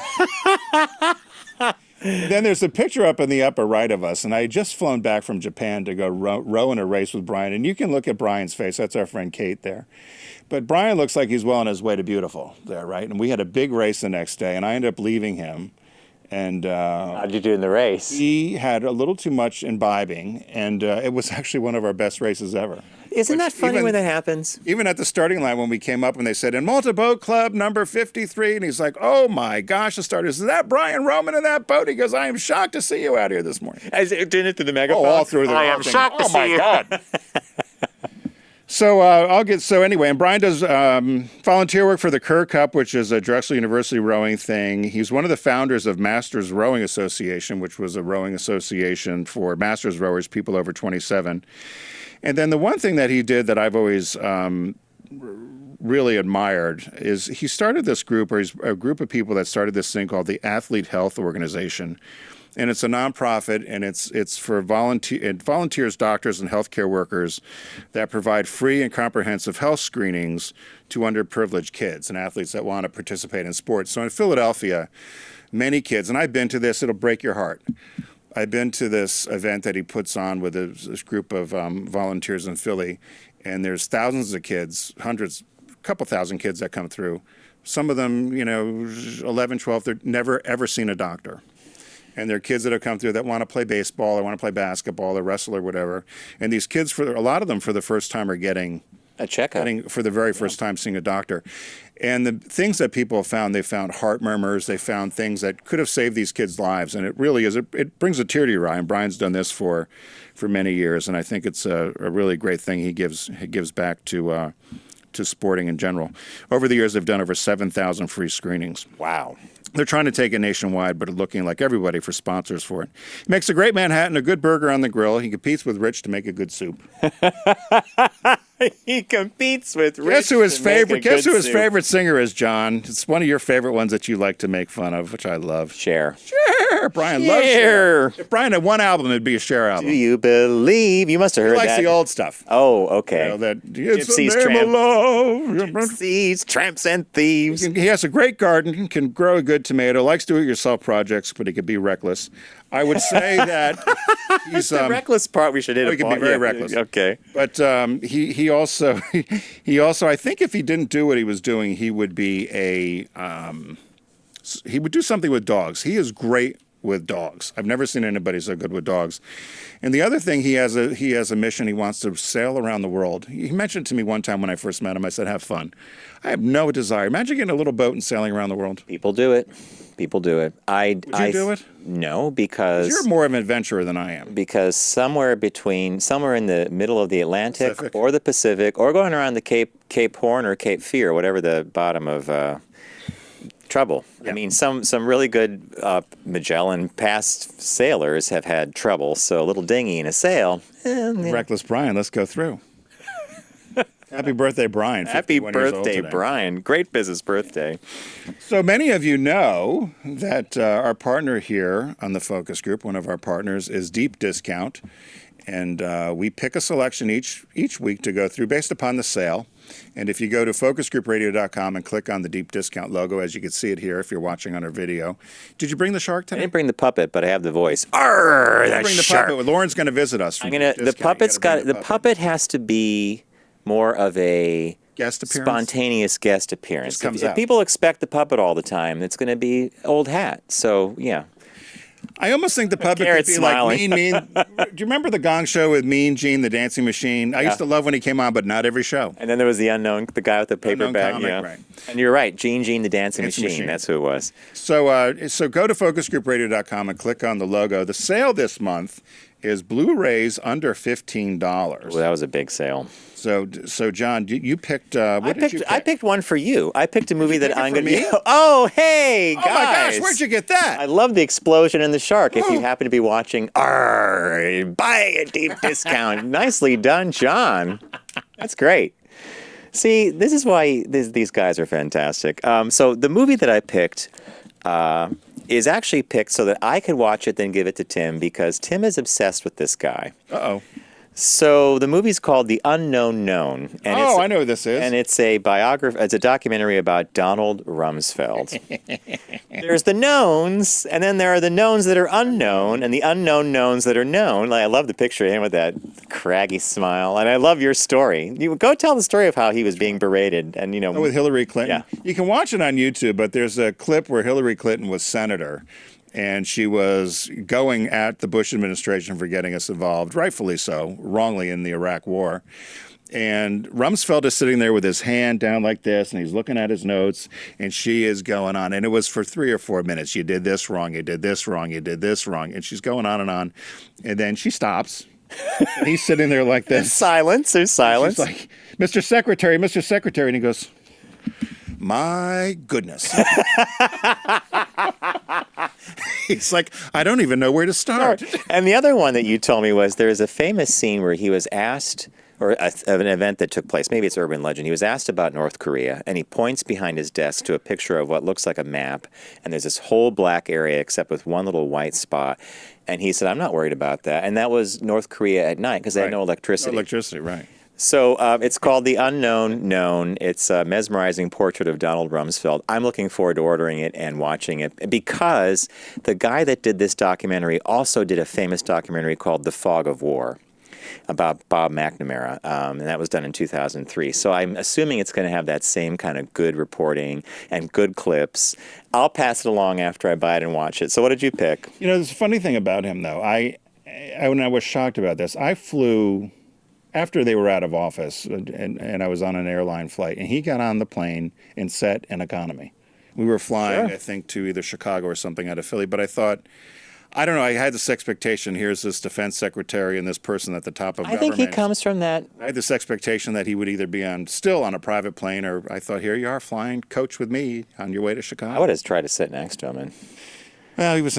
Speaker 1: then there's a picture up in the upper right of us, and I had just flown back from Japan to go row in a race with Brian. And you can look at Brian's face. That's our friend Kate there. But Brian looks like he's well on his way to beautiful there, right? And we had a big race the next day, and I ended up leaving him. And
Speaker 7: how'd you do in the race?
Speaker 1: He had a little too much imbibing, and it was actually one of our best races ever.
Speaker 7: Isn't that funny when that happens?
Speaker 1: Even at the starting line when we came up and they said, "In Malta Boat Club number 53," and he's like, "Oh my gosh," the starters, "Is that Brian Roman in that boat?" He goes, "I am shocked to see you out here this morning."
Speaker 7: Doing it through the megaphone?
Speaker 1: Oh, all through the
Speaker 7: I am shocked to see you.
Speaker 1: God. Anyway, and Brian does volunteer work for the Kerr Cup, which is a Drexel University rowing thing. He's one of the founders of Masters Rowing Association, which was a rowing association for masters rowers, people over 27. And then the one thing that he did that I've always really admired is he started this group, or he's a group of people that started this thing called the Athlete Health Organization. And it's a nonprofit, and it's for volunteers, doctors, and healthcare workers that provide free and comprehensive health screenings to underprivileged kids and athletes that want to participate in sports. So in Philadelphia, many kids, and I've been to this, it'll break your heart. I've been to this event that he puts on with this group of volunteers in Philly, and there's thousands of kids, hundreds, a couple thousand kids that come through. Some of them, 11, 12, they've never, ever seen a doctor. And there are kids that have come through that want to play baseball or want to play basketball or wrestle or whatever. And these kids, a lot of them for the first time, are getting
Speaker 7: a checkup.
Speaker 1: For the very first time seeing a doctor. And the things that people have found, they found heart murmurs, they found things that could have saved these kids' lives. And it really is, it brings a tear to your eye. And Brian's done this for many years. And I think it's a really great thing he gives back to sporting in general. Over the years, they've done over 7,000 free screenings.
Speaker 7: Wow.
Speaker 1: They're trying to take it nationwide, but looking like everybody for sponsors for it. He makes a great Manhattan, a good burger on the grill. He competes with Rich to make a good soup.
Speaker 7: He competes with Rich.
Speaker 1: Guess who his favorite singer is, John? It's one of your favorite ones that you like to make fun of, which I love.
Speaker 7: Cher.
Speaker 1: Brian loves Cher. If Brian had one album, it'd be a Cher album.
Speaker 7: Do you believe? You must have heard that.
Speaker 1: He likes the old stuff.
Speaker 7: Oh, okay.
Speaker 1: Gypsies,
Speaker 7: Gypsies, tramps, and thieves.
Speaker 1: He has a great garden, can grow a good tomato, likes do-it-yourself projects, but he could be reckless. I would say that he's
Speaker 7: the reckless part. We should hit.
Speaker 1: He can be very reckless.
Speaker 7: Okay,
Speaker 1: but he also I think if he didn't do what he was doing, he would be he would do something with dogs. He is great with dogs. I've never seen anybody so good with dogs. And the other thing, he has a mission. He wants to sail around the world. He mentioned to me one time when I first met him, I said, have fun. I have no desire. Imagine getting a little boat and sailing around the world.
Speaker 7: People do it. Would you
Speaker 1: do it?
Speaker 7: No, because
Speaker 1: you're more of an adventurer than I am.
Speaker 7: Because somewhere in the middle of the Atlantic or the Pacific, or going around the Cape Horn or Cape Fear, whatever the bottom of trouble. Yeah. I mean, some really good Magellan past sailors have had trouble. So a little dinghy and a sail.
Speaker 1: Reckless Brian, let's go through. Happy birthday, Brian.
Speaker 7: Happy birthday, Brian. Great business birthday.
Speaker 1: So many of you know that our partner here on the focus group, one of our partners, is Deep Discount. And we pick a selection each week to go through based upon the sale. And if you go to focusgroupradio.com and click on the Deep Discount logo, as you can see it here if you're watching on our video. Did you bring the shark today?
Speaker 7: I didn't bring the puppet, but I have the voice. Arr, that
Speaker 1: bring the
Speaker 7: shark.
Speaker 1: Puppet. Lauren's going to visit us.
Speaker 7: The puppet has to be more of a
Speaker 1: guest appearance?
Speaker 7: Spontaneous guest appearance.
Speaker 1: If
Speaker 7: people expect the puppet all the time, it's going to be old hat. So, yeah.
Speaker 1: I almost think the puppet could be
Speaker 7: smiling.
Speaker 1: like Mean. Do you remember the Gong Show with Mean Gene, the dancing machine? I used to love when he came on, but not every show.
Speaker 7: And then there was the guy with the paper bag.
Speaker 1: Comic,
Speaker 7: yeah.
Speaker 1: Right.
Speaker 7: And you're right, Gene, the dancing machine. That's who it was.
Speaker 1: So go to focusgroupradio.com and click on the logo. The sale this month is Blu-rays under $15.
Speaker 7: Well, that was a big sale.
Speaker 1: So John, you picked. What did you pick?
Speaker 7: I picked one for you. I picked a movie that I'm going to
Speaker 1: be.
Speaker 7: Oh, hey, guys!
Speaker 1: Oh my gosh, where'd you get that?
Speaker 7: I love the explosion and the shark. If you happen to be watching, buy a Deep Discount. Nicely done, John. That's great. See, this is why these guys are fantastic. So the movie that I picked is actually picked so that I could watch it, then give it to Tim, because Tim is obsessed with this guy.
Speaker 1: Uh-oh.
Speaker 7: So the movie's called The Unknown Known. And
Speaker 1: I know who this is.
Speaker 7: And it's a biography. It's a documentary about Donald Rumsfeld. There's the knowns, and then there are the knowns that are unknown, and the unknown knowns that are known. I love the picture of him with that craggy smile, and I love your story. You go tell the story of how he was being berated, and
Speaker 1: with Hillary Clinton.
Speaker 7: Yeah.
Speaker 1: You can watch it on YouTube, but there's a clip where Hillary Clinton was senator. And she was going at the Bush administration for getting us involved, rightfully so, wrongly in the Iraq War. And Rumsfeld is sitting there with his hand down like this, and he's looking at his notes, and she is going on. And it was for 3 or 4 minutes. You did this wrong, you did this wrong, you did this wrong. And she's going on. And then she stops, He's sitting there like
Speaker 7: There's
Speaker 1: this.
Speaker 7: silence. There's silence.
Speaker 1: She's like, Mr. Secretary, Mr. Secretary. And he goes, my goodness. He's like, I don't even know where to start.
Speaker 7: And the other one that you told me was there's a famous scene where he was asked, or of an event that took place, maybe it's urban legend, he was asked about North Korea, and he points behind his desk to a picture of what looks like a map, and there's this whole black area except with one little white spot. And he said, I'm not worried about that. And that was North Korea at night because they had no electricity.
Speaker 1: No electricity, right.
Speaker 7: So it's called The Unknown Known. It's a mesmerizing portrait of Donald Rumsfeld. I'm looking forward to ordering it and watching it because the guy that did this documentary also did a famous documentary called The Fog of War about Bob McNamara, and that was done in 2003. So I'm assuming it's going to have that same kind of good reporting and good clips. I'll pass it along after I buy it and watch it. So what did you pick?
Speaker 1: You know, there's a funny thing about him, though. When I was shocked about this, I flew after they were out of office, and I was on an airline flight, and he got on the plane and sat in economy. We were flying, I think, to either Chicago or something out of Philly, but I thought, I don't know, I had this expectation, here's this defense secretary and this person at the top of government.
Speaker 7: I think he comes from that.
Speaker 1: I had this expectation that he would either be still on a private plane, or I thought, here you are flying coach with me on your way to Chicago.
Speaker 7: I would have tried to sit next to him. And
Speaker 1: well, he was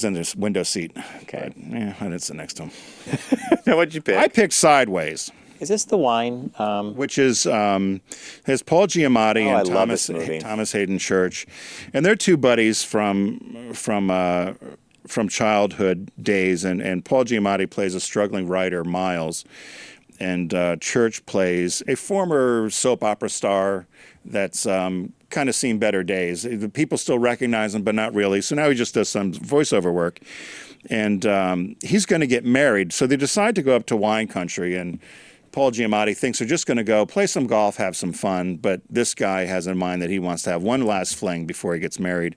Speaker 1: in his window seat.
Speaker 7: Okay.
Speaker 1: But, yeah, I didn't sit next to him.
Speaker 7: What'd you pick?
Speaker 1: I picked Sideways.
Speaker 7: Is this the wine?
Speaker 1: Which is has Paul Giamatti
Speaker 7: I
Speaker 1: and
Speaker 7: love this movie.
Speaker 1: Thomas Hayden Church, and they're two buddies from childhood days. And Paul Giamatti plays a struggling writer, Miles, and Church plays a former soap opera star that's kind of seen better days. The people still recognize him, but not really. So now he just does some voiceover work. And he's going to get married. So they decide to go up to wine country. And Paul Giamatti thinks they're just going to go play some golf, have some fun. But this guy has in mind that he wants to have one last fling before he gets married.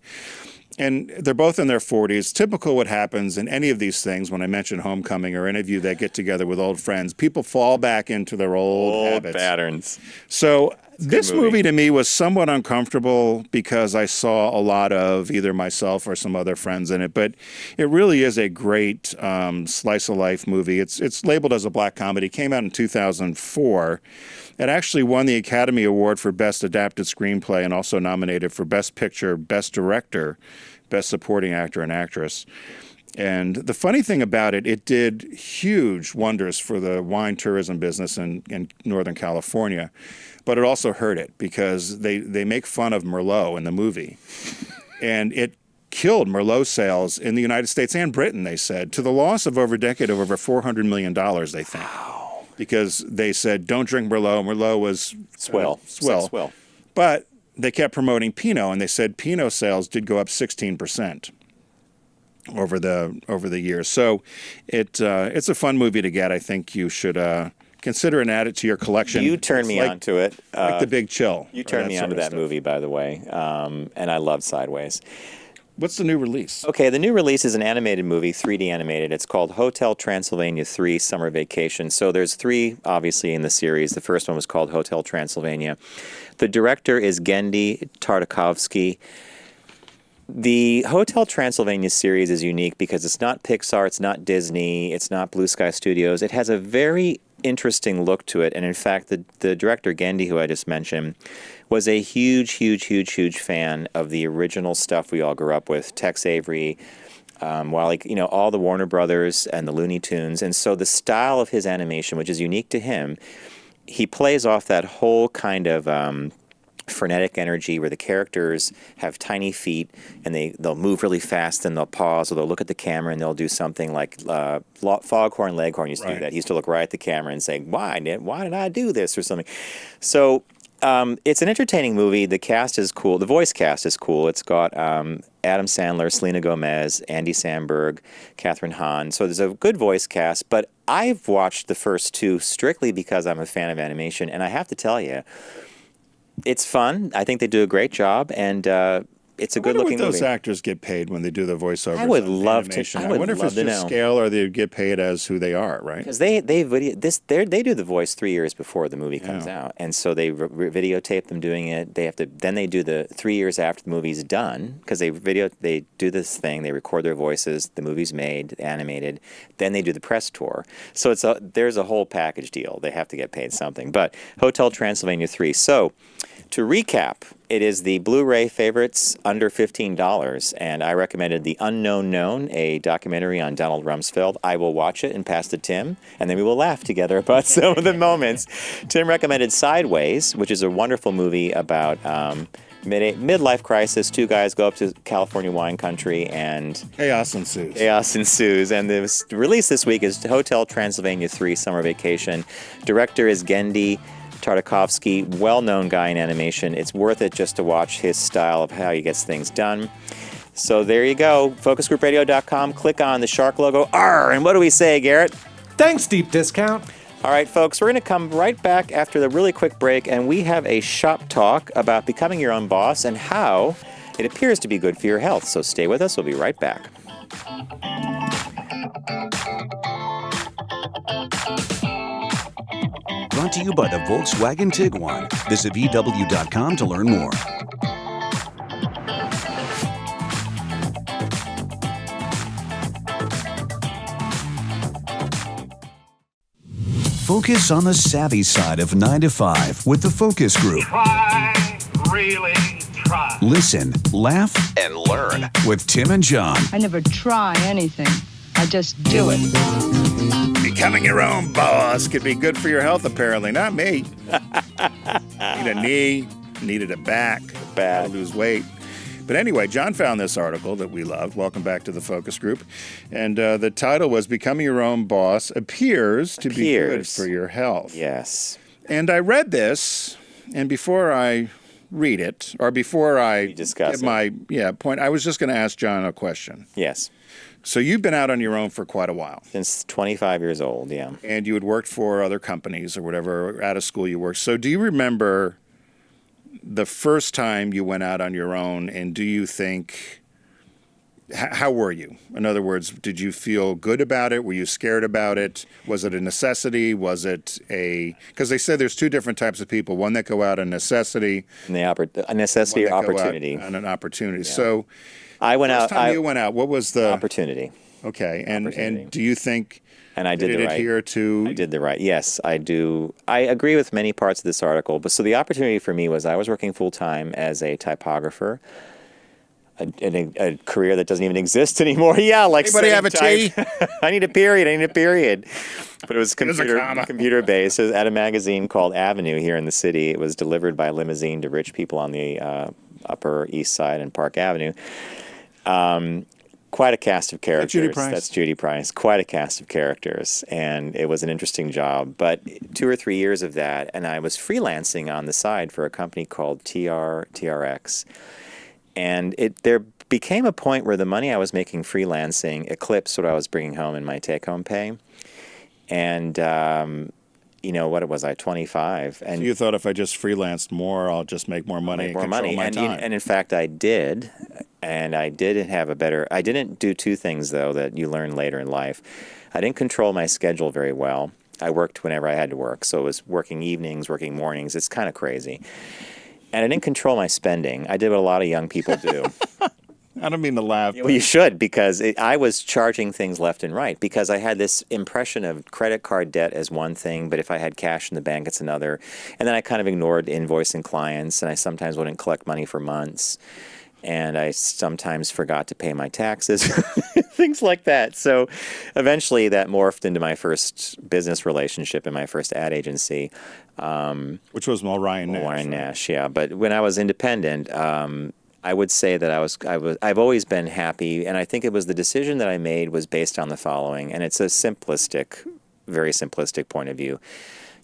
Speaker 1: And they're both in their 40s. Typical what happens in any of these things, when I mention homecoming or any of you that get together with old friends, people fall back into their old habits.
Speaker 7: Patterns.
Speaker 1: So this movie to me was somewhat uncomfortable because I saw a lot of either myself or some other friends in it. But it really is a great slice of life movie. It's labeled as a black comedy. It came out in 2004. It actually won the Academy Award for Best Adapted Screenplay and also nominated for Best Picture, Best Director, Best Supporting Actor and Actress. And the funny thing about it, it did huge wonders for the wine tourism business in Northern California. But it also hurt it because they make fun of Merlot in the movie. And it killed Merlot sales in the United States and Britain, they said, to the loss of over a decade of over $400 million, they think. Wow. Because they said, don't drink Merlot. Merlot was
Speaker 7: Swill.
Speaker 1: But they kept promoting Pinot, and they said Pinot sales did go up 16% over the years. So it's a fun movie to get. I think you should consider and add it to your collection.
Speaker 7: You turned me onto it.
Speaker 1: Like The Big Chill.
Speaker 7: You turned me onto that movie, by the way, and I loved Sideways.
Speaker 1: What's the new release?
Speaker 7: Okay, the new release is an animated movie, 3D animated. It's called Hotel Transylvania 3 Summer Vacation. So there's 3, obviously, in the series. The first one was called Hotel Transylvania. The director is Gendy Tartakovsky. The Hotel Transylvania series is unique because it's not Pixar, it's not Disney, it's not Blue Sky Studios. It has a very interesting look to it. And in fact, the director, Gendy, who I just mentioned, was a huge fan of the original stuff we all grew up with, Tex Avery, all the Warner Brothers and the Looney Tunes. And so the style of his animation, which is unique to him, he plays off that whole kind of frenetic energy where the characters have tiny feet and they'll move really fast and they'll pause or they'll look at the camera and they'll do something like Foghorn Leghorn used to do that. He used to look right at the camera and say, why did I do this or something? So it's an entertaining movie. The cast is cool. The voice cast is cool. It's got Adam Sandler, Selena Gomez, Andy Samberg, Kathryn Hahn. So there's a good voice cast, but I've watched the first 2 strictly because I'm a fan of animation, and I have to tell you, it's fun. I think they do a great job, and it's a
Speaker 1: I wonder
Speaker 7: good-looking
Speaker 1: what those
Speaker 7: movie.
Speaker 1: actors get paid when they do the voiceovers.
Speaker 7: I would
Speaker 1: on
Speaker 7: love to-
Speaker 1: animation.
Speaker 7: I would
Speaker 1: wonder if
Speaker 7: love
Speaker 1: it's
Speaker 7: to
Speaker 1: just
Speaker 7: know.
Speaker 1: scale or they get paid as who they are, right?
Speaker 7: Because they they do the voice 3 years before the movie comes out, and so they videotape them doing it. Then they do the 3 years after the movie's done, because they do this thing, they record their voices, the movie's made, animated, then they do the press tour. So there's a whole package deal. They have to get paid something. But Hotel Transylvania 3. So to recap, it is the Blu-ray favorites under $15, and I recommended The Unknown Known, a documentary on Donald Rumsfeld. I will watch it and pass to Tim, and then we will laugh together about some of the moments. Tim recommended Sideways, which is a wonderful movie about midlife crisis. Two guys go up to California wine country, and
Speaker 1: Chaos ensues.
Speaker 7: chaos ensues. And the release this week is Hotel Transylvania 3 Summer Vacation. Director is Gendy Tartakovsky, well-known guy in animation. It's worth it just to watch his style of how he gets things done. So there you go. FocusGroupRadio.com. Click on the shark logo. Arr! And what do we say, Garrett?
Speaker 9: Thanks, Deep Discount.
Speaker 7: All right, folks, we're going to come right back after the really quick break, and we have a shop talk about becoming your own boss and how it appears to be good for your health. So stay with us. We'll be right back.
Speaker 2: Brought to you by the Volkswagen Tiguan. Visit VW.com to learn more. Focus on the savvy side of 9 to 5 with the Focus Group.
Speaker 10: Try, really try.
Speaker 2: Listen, laugh, and learn with Tim and John.
Speaker 11: I never try anything. I just do it.
Speaker 1: Becoming your own boss could be good for your health, apparently. Not me. Need a knee, needed a back,
Speaker 7: Bad.
Speaker 1: lose weight. But anyway, John found this article that we loved. Welcome back to the Focus Group. And the title was Becoming Your Own Boss Appears to be Good for Your Health.
Speaker 7: Yes.
Speaker 1: And I read this, and before I read it, or before I
Speaker 7: discuss
Speaker 1: give my point, I was just going to ask John a question.
Speaker 7: Yes.
Speaker 1: So you've been out on your own for quite a while.
Speaker 7: Since 25 years old, yeah.
Speaker 1: And you had worked for other companies or whatever, out of school you worked. So do you remember the first time you went out on your own, and do you think, how were you? In other words, did you feel good about it? Were you scared about it? Was it a necessity? Was it because they said there's two different types of people, one that go out on necessity.
Speaker 7: And a necessity or opportunity.
Speaker 1: On an opportunity. Yeah. So
Speaker 7: I went
Speaker 1: first
Speaker 7: out.
Speaker 1: time you went out, what was the
Speaker 7: opportunity?
Speaker 1: Okay, and do you think
Speaker 7: and I did
Speaker 1: it
Speaker 7: the right.
Speaker 1: adhere to?
Speaker 7: I did the right. Yes, I do. I agree with many parts of this article. But so the opportunity for me was I was working full time as a typographer, a career that doesn't even exist anymore. Yeah, like
Speaker 1: anybody have a T?
Speaker 7: I need a period. But it was computer based. It was at a magazine called Avenue here in the city. It was delivered by limousine to rich people on the Upper East Side and Park Avenue. Quite a cast of characters.
Speaker 1: Judy Price?
Speaker 7: That's Judy Price. Quite a cast of characters, and it was an interesting job. But 2 or 3 years of that, and I was freelancing on the side for a company called TRX. And there became a point where the money I was making freelancing eclipsed what I was bringing home in my take-home pay. And what was I, 25? And
Speaker 1: so you thought if I just freelanced more, I'll just make more money and control my time.
Speaker 7: And in fact, I did. And I did have I didn't do two things, though, that you learn later in life. I didn't control my schedule very well. I worked whenever I had to work. So it was working evenings, working mornings. It's kind of crazy. And I didn't control my spending. I did what a lot of young people do.
Speaker 1: I don't mean to laugh.
Speaker 7: Well, you should, because I was charging things left and right, because I had this impression of credit card debt as one thing, but if I had cash in the bank, it's another. And then I kind of ignored invoicing clients, and I sometimes wouldn't collect money for months. And I sometimes forgot to pay my taxes, things like that. So eventually that morphed into my first business relationship in my first ad agency.
Speaker 1: Which was Ryan Nash.
Speaker 7: Ryan Nash, yeah. But when I was independent, I would say that I've always been happy, and I think it was the decision that I made was based on the following, and it's a very simplistic point of view.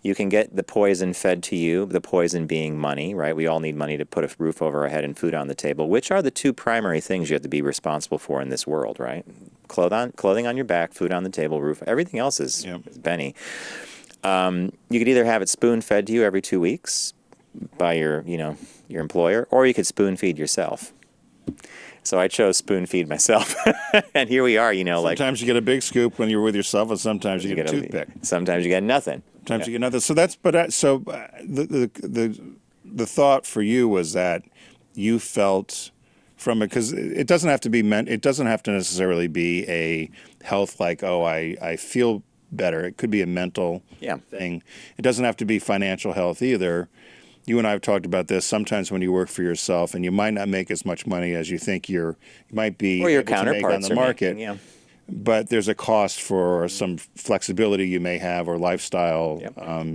Speaker 7: You can get the poison fed to you, the poison being money, right? We all need money to put a roof over our head and food on the table, which are the two primary things you have to be responsible for in this world, right? Clothing on your back, food on the table, roof. Everything else is Benny. You could either have it spoon-fed to you every 2 weeks by your employer, or you could spoon-feed yourself. So I chose spoon feed myself, and here we are.
Speaker 1: Sometimes you get a big scoop when you're with yourself, and sometimes you get a toothpick.
Speaker 7: Sometimes you get nothing.
Speaker 1: Sometimes you get nothing. So the thought for you was that you felt from it, because it doesn't have to be it doesn't have to necessarily be a health like, oh, I feel better. It could be a mental thing. It doesn't have to be financial health either. You and I have talked about this. Sometimes when you work for yourself and you might not make as much money as you think you might be
Speaker 7: or your
Speaker 1: able to make on
Speaker 7: counterparts
Speaker 1: the market,
Speaker 7: making,
Speaker 1: but there's a cost for some flexibility you may have or lifestyle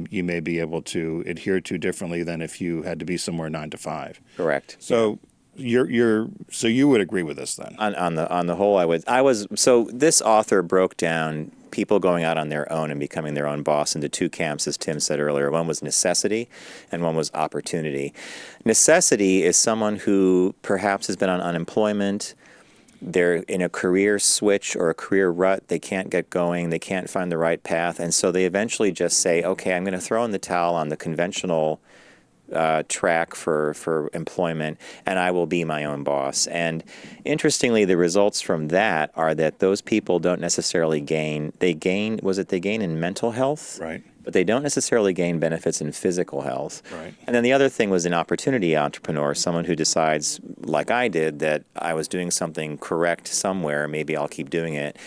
Speaker 1: you may be able to adhere to differently than if you had to be somewhere 9 to 5.
Speaker 7: Correct.
Speaker 1: So so you would agree with this then?
Speaker 7: On the whole, I was. So this author broke down people going out on their own and becoming their own boss into two camps, as Tim said earlier. One was necessity and one was opportunity. Necessity is someone who perhaps has been on unemployment. They're in a career switch or a career rut. They can't get going. They can't find the right path. And so they eventually just say, okay, I'm going to throw in the towel on the conventional track for employment, and I will be my own boss. And interestingly, the results from that are that those people don't necessarily gain. They gain in mental health,
Speaker 1: right?
Speaker 7: But they don't necessarily gain benefits in physical health.
Speaker 1: Right.
Speaker 7: And then the other thing was an opportunity entrepreneur, someone who decides, like I did, that I was doing something correct somewhere. Maybe I'll keep doing it.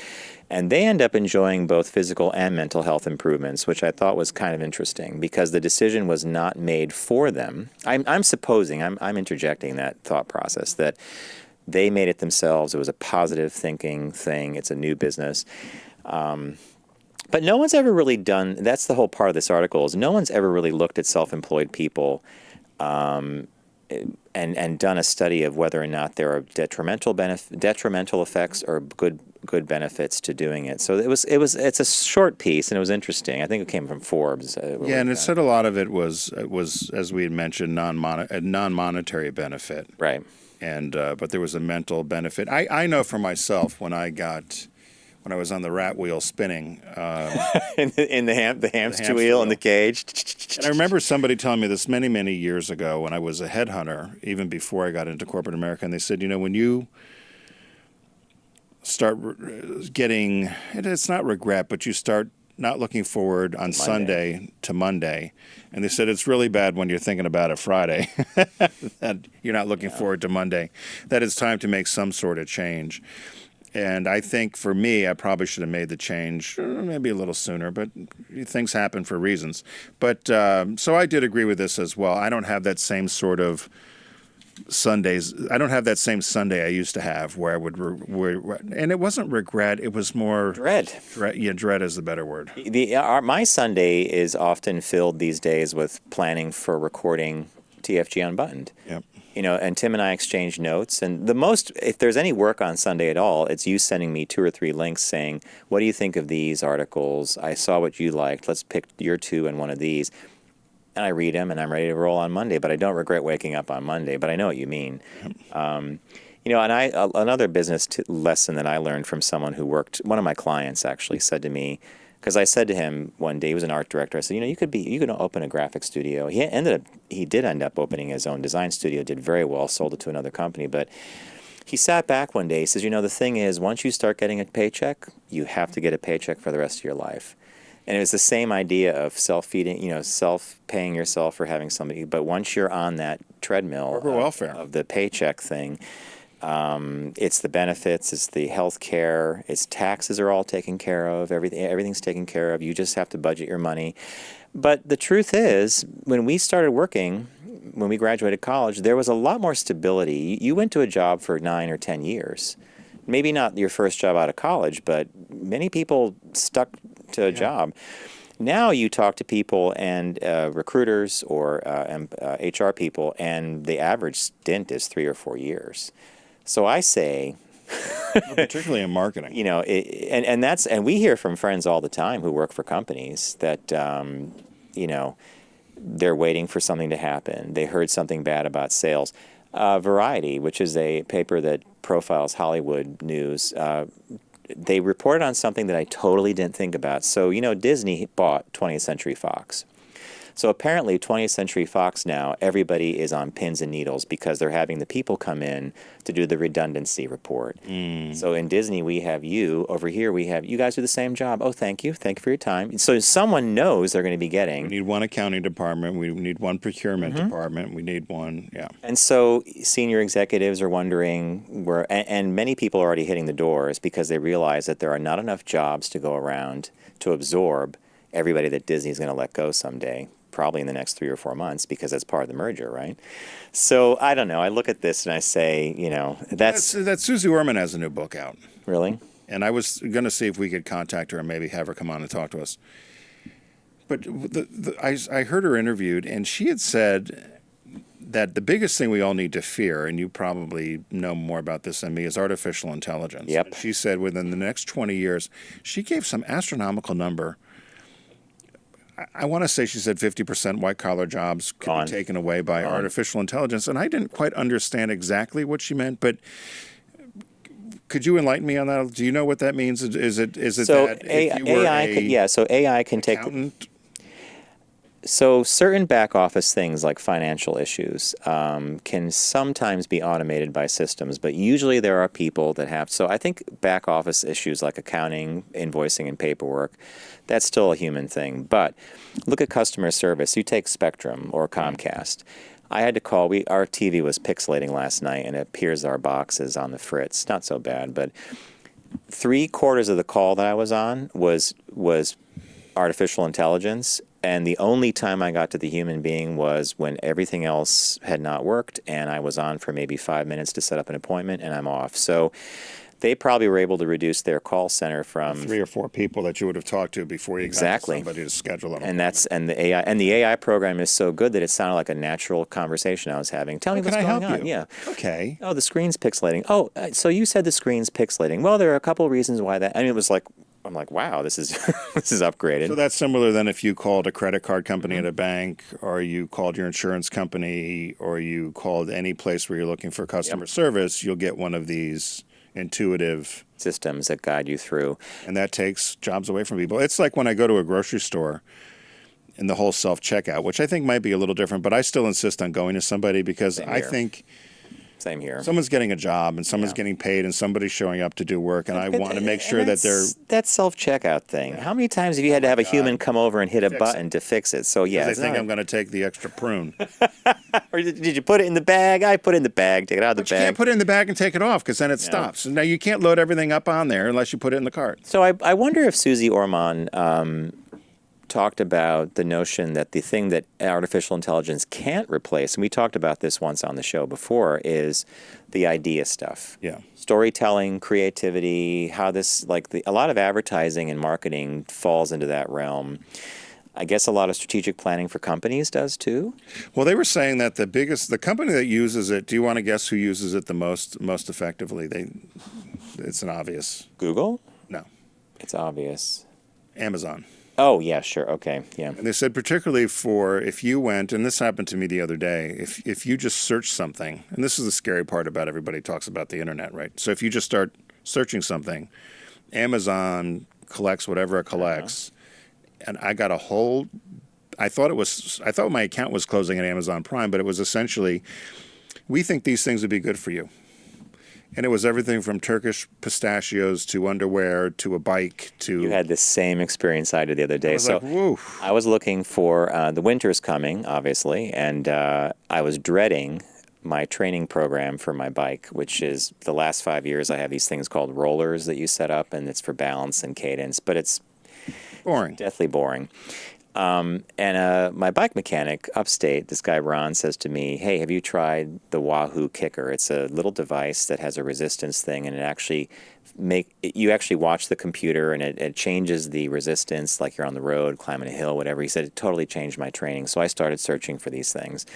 Speaker 7: And they end up enjoying both physical and mental health improvements, which I thought was kind of interesting because the decision was not made for them. I'm supposing, I'm interjecting that thought process, that they made it themselves. It was a positive thinking thing. It's a new business. But no one's ever really done, that's the whole part of this article, is no one's ever really looked at self-employed people and done a study of whether or not there are detrimental effects or good benefits to doing it. So it's a short piece and it was interesting. I think it came from Forbes.
Speaker 1: And it said a lot of it was as we had mentioned non-monetary benefit.
Speaker 7: Right.
Speaker 1: And but there was a mental benefit. I know for myself when I was on the rat wheel spinning
Speaker 7: in the hamster wheel in the cage.
Speaker 1: And I remember somebody telling me this many, many years ago when I was a headhunter, even before I got into corporate America, and they said, when you start getting, it's not regret, but you start not looking forward on Sunday to Monday, and they said it's really bad when you're thinking about it Friday, that you're not looking forward to Monday, that it's time to make some sort of change. And I think for me, I probably should have made the change maybe a little sooner, but things happen for reasons. But so I did agree with this as well. I don't have that same sort of Sundays. I don't have that same Sunday I used to have where I would, and it wasn't regret. It was more
Speaker 7: dread.
Speaker 1: Dread is the better word.
Speaker 7: My Sunday is often filled these days with planning for recording TFG Unbuttoned.
Speaker 1: Yep.
Speaker 7: And Tim and I exchange notes. And if there's any work on Sunday at all, it's you sending me 2 or 3 links saying, what do you think of these articles? I saw what you liked. Let's pick your 2 and one of these. And I read them and I'm ready to roll on Monday. But I don't regret waking up on Monday. But I know what you mean. And another business lesson that I learned from someone who worked, one of my clients actually said to me, because I said to him one day, he was an art director, I said, you could open a graphic studio. He did end up opening his own design studio, did very well, sold it to another company. But he sat back one day, he says, the thing is, once you start getting a paycheck, you have to get a paycheck for the rest of your life. And it was the same idea of self-feeding, self-paying yourself for having somebody. But once you're on that treadmill of the paycheck thing, it's the benefits, it's the health care, it's taxes are all taken care of, everything's taken care of. You just have to budget your money. But the truth is, when we started working, when we graduated college, there was a lot more stability. You went to a job for 9 or 10 years. Maybe not your first job out of college, but many people stuck to a job. Now you talk to people and recruiters or HR people, and the average stint is 3 or 4 years. So I say,
Speaker 1: particularly in marketing,
Speaker 7: and we hear from friends all the time who work for companies that, they're waiting for something to happen. They heard something bad about sales. Variety, which is a paper that profiles Hollywood news, they reported on something that I totally didn't think about. So, Disney bought 20th Century Fox. So apparently 20th Century Fox now, everybody is on pins and needles because they're having the people come in to do the redundancy report. So in Disney, we have you. Over here, we have you guys do the same job. Oh, thank you. Thank you for your time. So someone knows they're going to be getting.
Speaker 1: We need one accounting department. We need one procurement department. We need one, yeah.
Speaker 7: And so senior executives are wondering where, and many people are already hitting the doors because they realize that there are not enough jobs to go around to absorb everybody that Disney's going to let go someday, probably in the next 3 or 4 months, because that's part of the merger, right? So I don't know. I look at this and I say, that's
Speaker 1: Susie Orman has a new book out.
Speaker 7: Really?
Speaker 1: And I was going to see if we could contact her and maybe have her come on and talk to us. But I heard her interviewed, and she had said that the biggest thing we all need to fear, and you probably know more about this than me, is artificial intelligence.
Speaker 7: Yep.
Speaker 1: She said within the next 20 years, she gave some astronomical number. I want to say she said 50% white-collar jobs could be taken away by artificial intelligence, and I didn't quite understand exactly what she meant, but could you enlighten me on that? Do you know what that means? Is it
Speaker 7: so
Speaker 1: that if you were
Speaker 7: so AI can take. So certain back office things like financial issues can sometimes be automated by systems, but usually there are people that have. So I think back office issues like accounting, invoicing, and paperwork, that's still a human thing. But look at customer service. You take Spectrum or Comcast. I had to call. Our TV was pixelating last night, and it appears our box is on the fritz. Not so bad, but 3/4 of the call that I was on was artificial intelligence. And the only time I got to the human being was when everything else had not worked, and I was on for maybe 5 minutes to set up an appointment, and I'm off. So they probably were able to reduce their call center from
Speaker 1: 3 or 4 people that you would have talked to before you got to somebody to schedule them.
Speaker 7: And the AI program is so good that it sounded like a natural conversation I was having. Tell me what's going on.
Speaker 1: Can I help you?
Speaker 7: Yeah.
Speaker 1: Okay.
Speaker 7: Oh, the screen's pixelating. Oh, so you said the screen's pixelating. Well, there are a couple of reasons why that. I mean, it was like. I'm like, wow, this is this is upgraded.
Speaker 1: So that's similar than if you called a credit card company at a bank, or you called your insurance company, or you called any place where you're looking for customer service, you'll get one of these intuitive
Speaker 7: systems that guide you through.
Speaker 1: And that takes jobs away from people. It's like when I go to a grocery store and the whole self-checkout, which I think might be a little different, but I still insist on going to somebody because I think
Speaker 7: Same here.
Speaker 1: Someone's getting a job and someone's getting paid and somebody's showing up to do work, and I want to make sure that they're...
Speaker 7: That self-checkout thing. How many times have you had to have a human come over and hit a button to fix it? So, yeah.
Speaker 1: I think I'm going to take the extra prune.
Speaker 7: Or did you put it in the bag? I put it in the bag. Take it out of the bag.
Speaker 1: You can't put it in the bag and take it off because then it stops. Now, you can't load everything up on there unless you put it in the cart.
Speaker 7: So I wonder if Susie Orman talked about the notion that the thing that artificial intelligence can't replace, and we talked about this once on the show before, is the idea stuff.
Speaker 1: Yeah.
Speaker 7: Storytelling, creativity, how this, a lot of advertising and marketing falls into that realm. I guess a lot of strategic planning for companies does too.
Speaker 1: Well, they were saying that the company that uses it, do you want to guess who uses it the most effectively? It's an obvious.
Speaker 7: Google?
Speaker 1: No.
Speaker 7: It's obvious.
Speaker 1: Amazon.
Speaker 7: Oh, yeah, sure. Okay, yeah.
Speaker 1: And they said particularly for if you went, and this happened to me the other day, if you just search something, and this is the scary part about everybody talks about the internet, right? So if you just start searching something, Amazon collects whatever it collects, and I got a whole, I thought my account was closing at Amazon Prime, but it was essentially, we think these things would be good for you. And it was everything from Turkish pistachios to underwear to a bike to...
Speaker 7: You had the same experience I did the other day.
Speaker 1: I was like, whoa.
Speaker 7: I was looking for... the winter's coming, obviously, and I was dreading my training program for my bike, which is the last 5 years I have these things called rollers that you set up, and it's for balance and cadence, but it's...
Speaker 1: boring.
Speaker 7: Deathly boring. And my bike mechanic upstate, this guy Ron, says to me, hey, have you tried the Wahoo Kicker? It's a little device that has a resistance thing, and it actually you actually watch the computer, and it changes the resistance like you're on the road, climbing a hill, whatever. He said it totally changed my training. So I started searching for these things.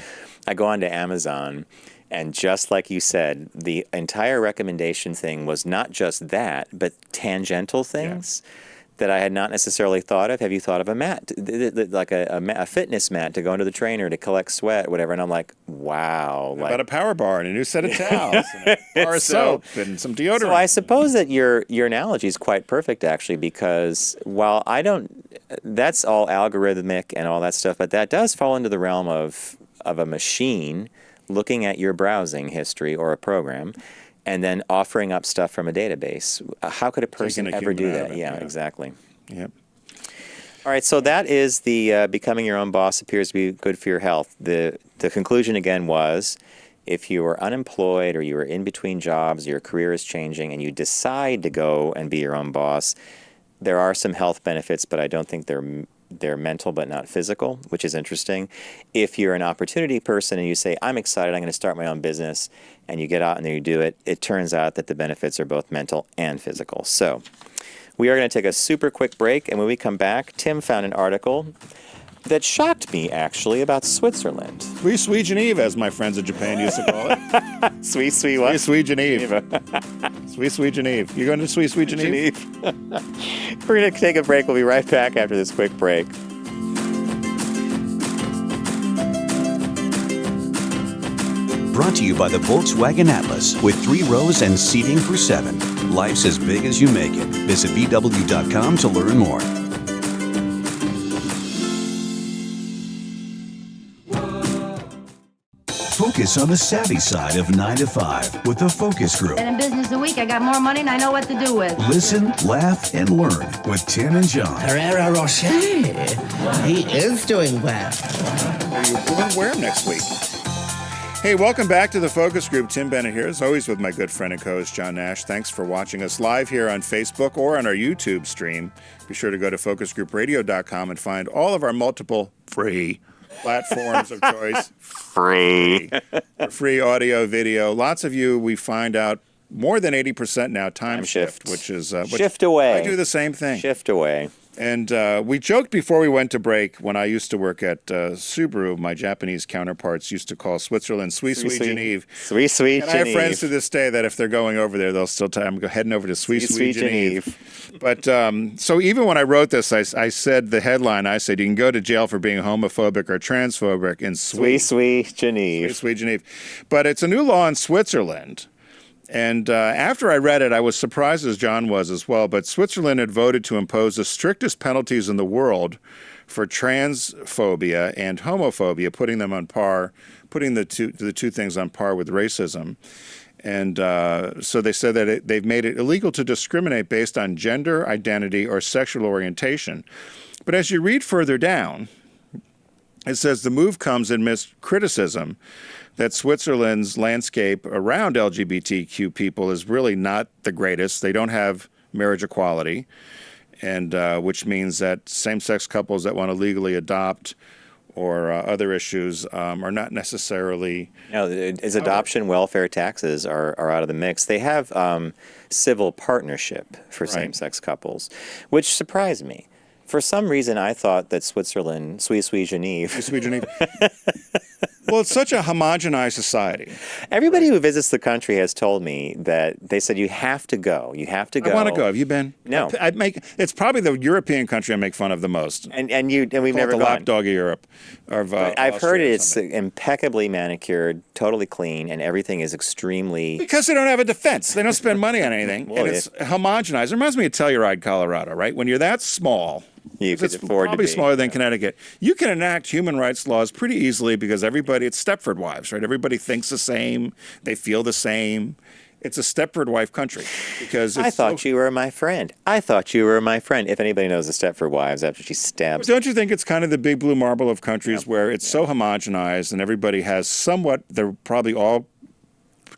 Speaker 7: I go onto Amazon, and just like you said, the entire recommendation thing was not just that, but tangential things. Yeah. that I had not necessarily thought of. Have you thought of a mat, like a fitness mat to go into the trainer to collect sweat, whatever? And I'm like, wow.
Speaker 1: How about a power bar and a new set of towels and a bar of soap and some deodorant?
Speaker 7: So I suppose that your analogy is quite perfect, actually, because while that's all algorithmic and all that stuff, but that does fall into the realm of a machine looking at your browsing history or a program and then offering up stuff from a database. How could a person ever do that? Yeah, exactly.
Speaker 1: Yep.
Speaker 7: All right, so that is the becoming your own boss appears to be good for your health. The conclusion again was, if you are unemployed or you are in between jobs, your career is changing, and you decide to go and be your own boss, there are some health benefits, but I don't think they're mental but not physical, which is interesting. If you're an opportunity person and you say, I'm excited, I'm going to start my own business, and you get out and then you do it, it turns out that the benefits are both mental and physical. So we are going to take a super quick break, and when we come back, Tim found an article that shocked me, actually, about Switzerland.
Speaker 1: Sweet Geneva, as my friends in Japan used to call it.
Speaker 7: Sweet what?
Speaker 1: Sweet Geneva. Sweet Geneva. You going to Sweet Geneva?
Speaker 7: We're going to take a break. We'll be right back after this quick break.
Speaker 2: Brought to you by the Volkswagen Atlas with 3 rows and seating for 7. Life's as big as you make it. Visit VW.com to learn more. Focus on the savvy side of 9 to 5 with the Focus Group.
Speaker 11: Been in business a week. I got more money than I know what to do with.
Speaker 2: Listen, laugh, and learn with Tim and John.
Speaker 12: Herrera Rocher. He is doing well.
Speaker 1: We're going to wear him next week. Hey, welcome back to the Focus Group. Tim Bennett here, as always, with my good friend and co-host John Nash. Thanks for watching us live here on Facebook or on our YouTube stream. Be sure to go to focusgroupradio.com and find all of our multiple free platforms of choice.
Speaker 7: Free
Speaker 1: audio, video. Lots of you, we find out, more than 80% now time shift, which is...
Speaker 7: shift away.
Speaker 1: I do the same thing.
Speaker 7: Shift away.
Speaker 1: And we joked before we went to break, when I used to work at Subaru, my Japanese counterparts used to call Switzerland Sweet Geneva.
Speaker 7: Sweet Geneva.
Speaker 1: And I have friends to this day that if they're going over there, they'll still tell me, I'm heading over to Sweet Geneva. But so even when I wrote this, I said the headline, I said, you can go to jail for being homophobic or transphobic in
Speaker 7: Sweet Geneva.
Speaker 1: Sweet Geneva. But it's a new law in Switzerland. And after I read it, I was surprised, as John was as well, but Switzerland had voted to impose the strictest penalties in the world for transphobia and homophobia, putting them on par, putting the two things on par with racism. And so they said that they've made it illegal to discriminate based on gender, identity, or sexual orientation. But as you read further down, it says the move comes amidst criticism that Switzerland's landscape around LGBTQ people is really not the greatest. They don't have marriage equality, and which means that same-sex couples that want to legally adopt or other issues are not necessarily...
Speaker 7: No, as adoption, welfare, taxes are out of the mix. They have civil partnership for same-sex couples, which surprised me. For some reason, I thought that Switzerland, Sweet Geneva.
Speaker 1: Well, it's such a homogenized society.
Speaker 7: Everybody who visits the country has told me that they said you have to go. You have to go.
Speaker 1: I want to go. Have you been?
Speaker 7: No.
Speaker 1: It's probably the European country I make fun of the most.
Speaker 7: And we've never gone.
Speaker 1: The lapdog of Europe.
Speaker 7: I've heard it's impeccably manicured, totally clean, and everything is extremely...
Speaker 1: Because they don't have a defense. They don't spend money on anything. And it's homogenized. It reminds me of Telluride, Colorado, right? When you're that small...
Speaker 7: It's probably
Speaker 1: smaller than Connecticut. You can enact human rights laws pretty easily because it's Stepford wives, right? Everybody thinks the same. They feel the same. It's a Stepford wife country because
Speaker 7: I thought you were my friend. If anybody knows the Stepford wives after she stabs.
Speaker 1: Don't you think it's kind of the big blue marble of countries where it's so homogenized and everybody has somewhat, they're probably all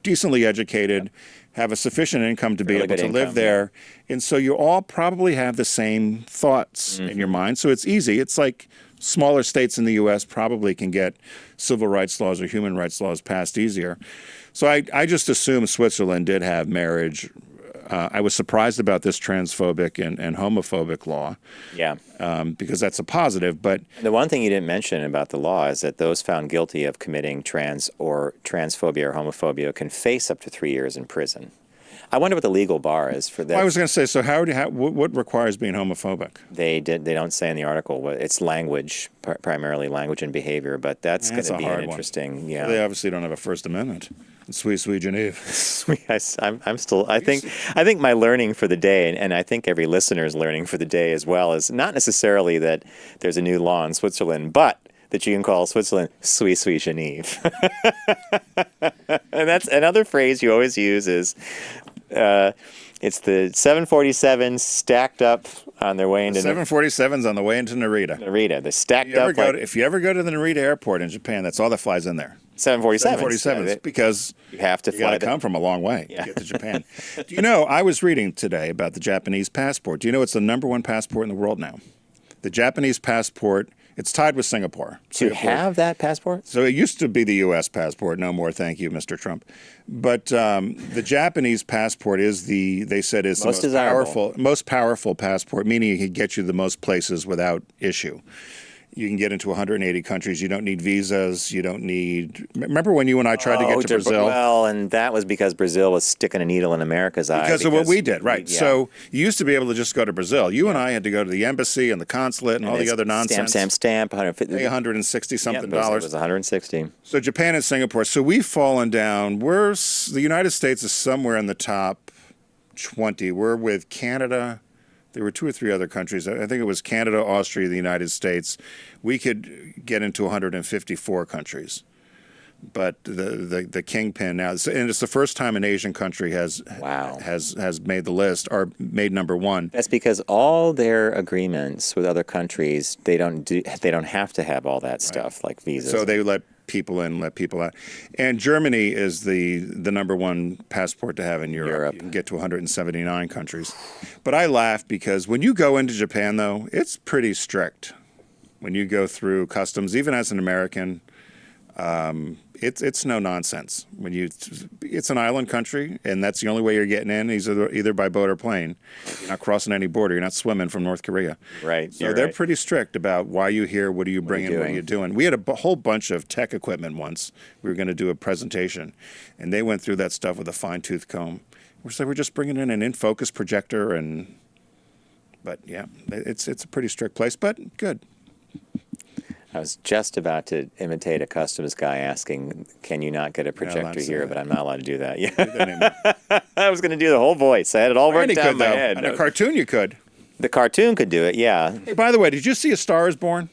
Speaker 1: decently educated, have a sufficient income to be able to live there. And so you all probably have the same thoughts in your mind. So it's easy. It's like smaller states in the U.S. probably can get civil rights laws or human rights laws passed easier. So I just assumed Switzerland did have marriage. I was surprised about this transphobic and homophobic law.
Speaker 7: Yeah.
Speaker 1: Because that's a positive. But
Speaker 7: the one thing you didn't mention about the law is that those found guilty of committing transphobia or homophobia can face up to 3 years in prison. I wonder what the legal bar is for that.
Speaker 1: Well, I was going to say, so what requires being homophobic?
Speaker 7: They don't say in the article. It's language, primarily language and behavior, but that's going to be an interesting. Yeah,
Speaker 1: they obviously don't have a First Amendment. Sweet Geneve.
Speaker 7: I think my learning for the day, and I think every listener's learning for the day as well, is not necessarily that there's a new law in Switzerland, but that you can call Switzerland Sweet Geneve. And that's another phrase you always use is it's the 747 stacked up on their way into
Speaker 1: 747's on the way into Narita.
Speaker 7: They're stacked up.
Speaker 1: If you ever go to the Narita airport in Japan, that's all that flies in there.
Speaker 7: 747s.
Speaker 1: Because
Speaker 7: you have to fly.
Speaker 1: You got to come from a long way to get to Japan. Do you know, I was reading today about the Japanese passport. Do you know it's the #1 passport in the world now? The Japanese passport, it's tied with Singapore.
Speaker 7: To have that passport?
Speaker 1: So it used to be the U.S. passport. No more, thank you, Mr. Trump. But the Japanese passport is they said is the most powerful passport, meaning it can get you the most places without issue. You can get into 180 countries. You don't need visas. You don't need. Remember when you and I tried to get to Brazil?
Speaker 7: Well, and that was because Brazil was sticking a needle in America's eye.
Speaker 1: Because of what we did, right? Yeah. So you used to be able to just go to Brazil. You and I had to go to the embassy and the consulate and all the other nonsense.
Speaker 7: Stamp.
Speaker 1: Pay $160 something
Speaker 7: dollars. It was 160.
Speaker 1: So Japan and Singapore. So we've fallen down. The United States is somewhere in the top 20. We're with Canada. There were 2 or 3 other countries. I think it was Canada, Austria, the United States. We could get into 154 countries. But the kingpin now, and it's the first time an Asian country has made the list or made #1.
Speaker 7: That's because all their agreements with other countries, they don't have to have all that stuff like visas.
Speaker 1: So they let people in, let people out. And Germany is the #1 passport to have in Europe. You can get to 179 countries. But I laugh because when you go into Japan, though, it's pretty strict. When you go through customs, even as an American, it's no nonsense. It's an island country, and that's the only way you're getting in, either by boat or plane. You're not crossing any border. You're not swimming from North Korea.
Speaker 7: Right.
Speaker 1: So they're pretty strict about why you here, what are you bringing, what are you doing. We had a whole bunch of tech equipment once. We were going to do a presentation, and they went through that stuff with a fine-tooth comb. We're just bringing in an in-focus projector, but yeah, it's a pretty strict place, but good.
Speaker 7: I was just about to imitate a customs guy asking, "Can you not get a projector here?" But I'm not allowed to do that. Yeah, I was going to do the whole voice. I had it all worked out in my head.
Speaker 1: And a cartoon, you could.
Speaker 7: The cartoon could do it. Yeah.
Speaker 1: Hey, by the way, did you see A Star Is Born?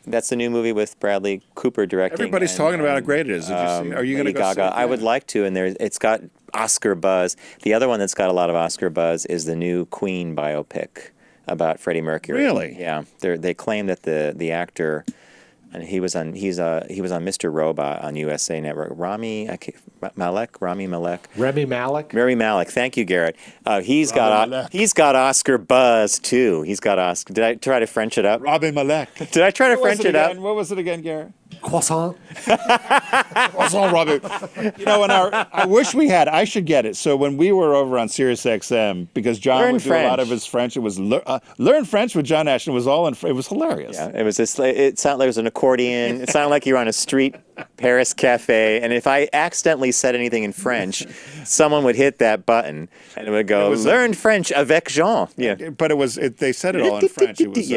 Speaker 7: That's the new movie with Bradley Cooper directing.
Speaker 1: Everybody's talking about how great it is. Did you see? Are you going to go see it?
Speaker 7: I would like to, and it's got Oscar buzz. The other one that's got a lot of Oscar buzz is the new Queen biopic about Freddie Mercury.
Speaker 1: Really?
Speaker 7: Yeah. They claim that the actor, and he was on Mr. Robot on USA Network. Rami Malek.
Speaker 9: Rami Malek.
Speaker 7: Thank you, Garrett. He's got Oscar buzz too. He's got Oscar. Did I try to French it up?
Speaker 1: Rami Malek.
Speaker 7: Did I try to French it up?
Speaker 1: What was it again, Garrett?
Speaker 9: Croissant.
Speaker 1: Croissant, Robbie. You know, I wish we had. I should get it. So when we were over on Sirius XM, because John would do a lot of his French, it was learn French with John Ashton. It was all it was hilarious.
Speaker 7: Yeah, it was just. It sounded like there was an accordion. It sounded like you were on a street Paris cafe, and if I accidentally said anything in French, someone would hit that button, and it would go, "Learn French avec Jean." Yeah,
Speaker 1: but they said it all in French. It was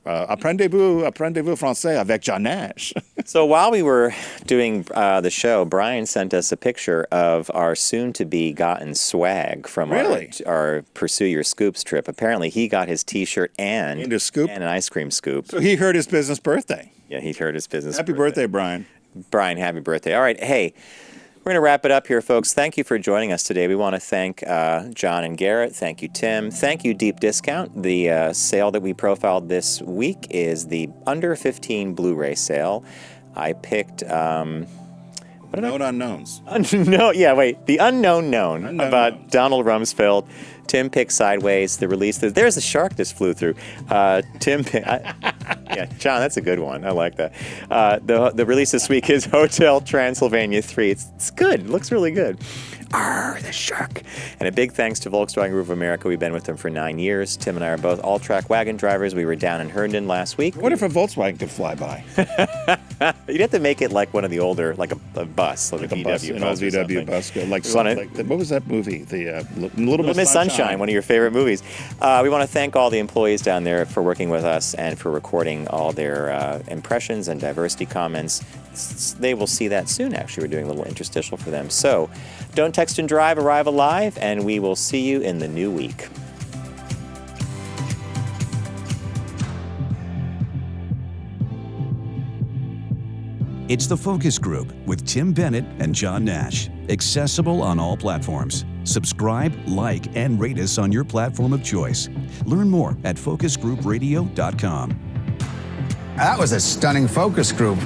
Speaker 1: apprenez-vous français avec John Nash.
Speaker 7: So while we were doing the show, Brian sent us a picture of our soon-to-be gotten swag from our Pursue Your Scoops trip. Apparently, he got his T-shirt and an ice cream scoop.
Speaker 1: So he heard his business birthday.
Speaker 7: Yeah, he heard his business
Speaker 1: Happy birthday, Brian.
Speaker 7: Brian, happy birthday. All right, hey, we're going to wrap it up here, folks. Thank you for joining us today. We want to thank John and Garrett. Thank you, Tim. Thank you, Deep Discount. The sale that we profiled this week is the Under 15 Blu-ray sale. I picked...
Speaker 1: Known Unknowns.
Speaker 7: The Unknown Known about Donald Rumsfeld. Tim picked Sideways, the release. There's a shark just flew through. Tim picked... John, that's a good one. I like that. The release this week is Hotel Transylvania 3. It's good. It looks really good. Arr, the shark. And a big thanks to Volkswagen Group of America. We've been with them for 9 years. Tim and I are both all-track wagon drivers. We were down in Herndon last week.
Speaker 1: What if a Volkswagen could fly by?
Speaker 7: You'd have to make it like one of the older, like a bus, like a VW bus.
Speaker 1: An old VW bus. What was that movie? The
Speaker 7: Little Miss Sunshine, one of your favorite movies. We want to thank all the employees down there for working with us and for recording all their impressions and diversity comments. They will see that soon, actually. We're doing a little interstitial for them. So don't text and drive, arrive alive, and we will see you in the new week.
Speaker 2: It's The Focus Group with Tim Bennett and John Nash. Accessible on all platforms. Subscribe, like, and rate us on your platform of choice. Learn more at focusgroupradio.com.
Speaker 13: That was a stunning focus group.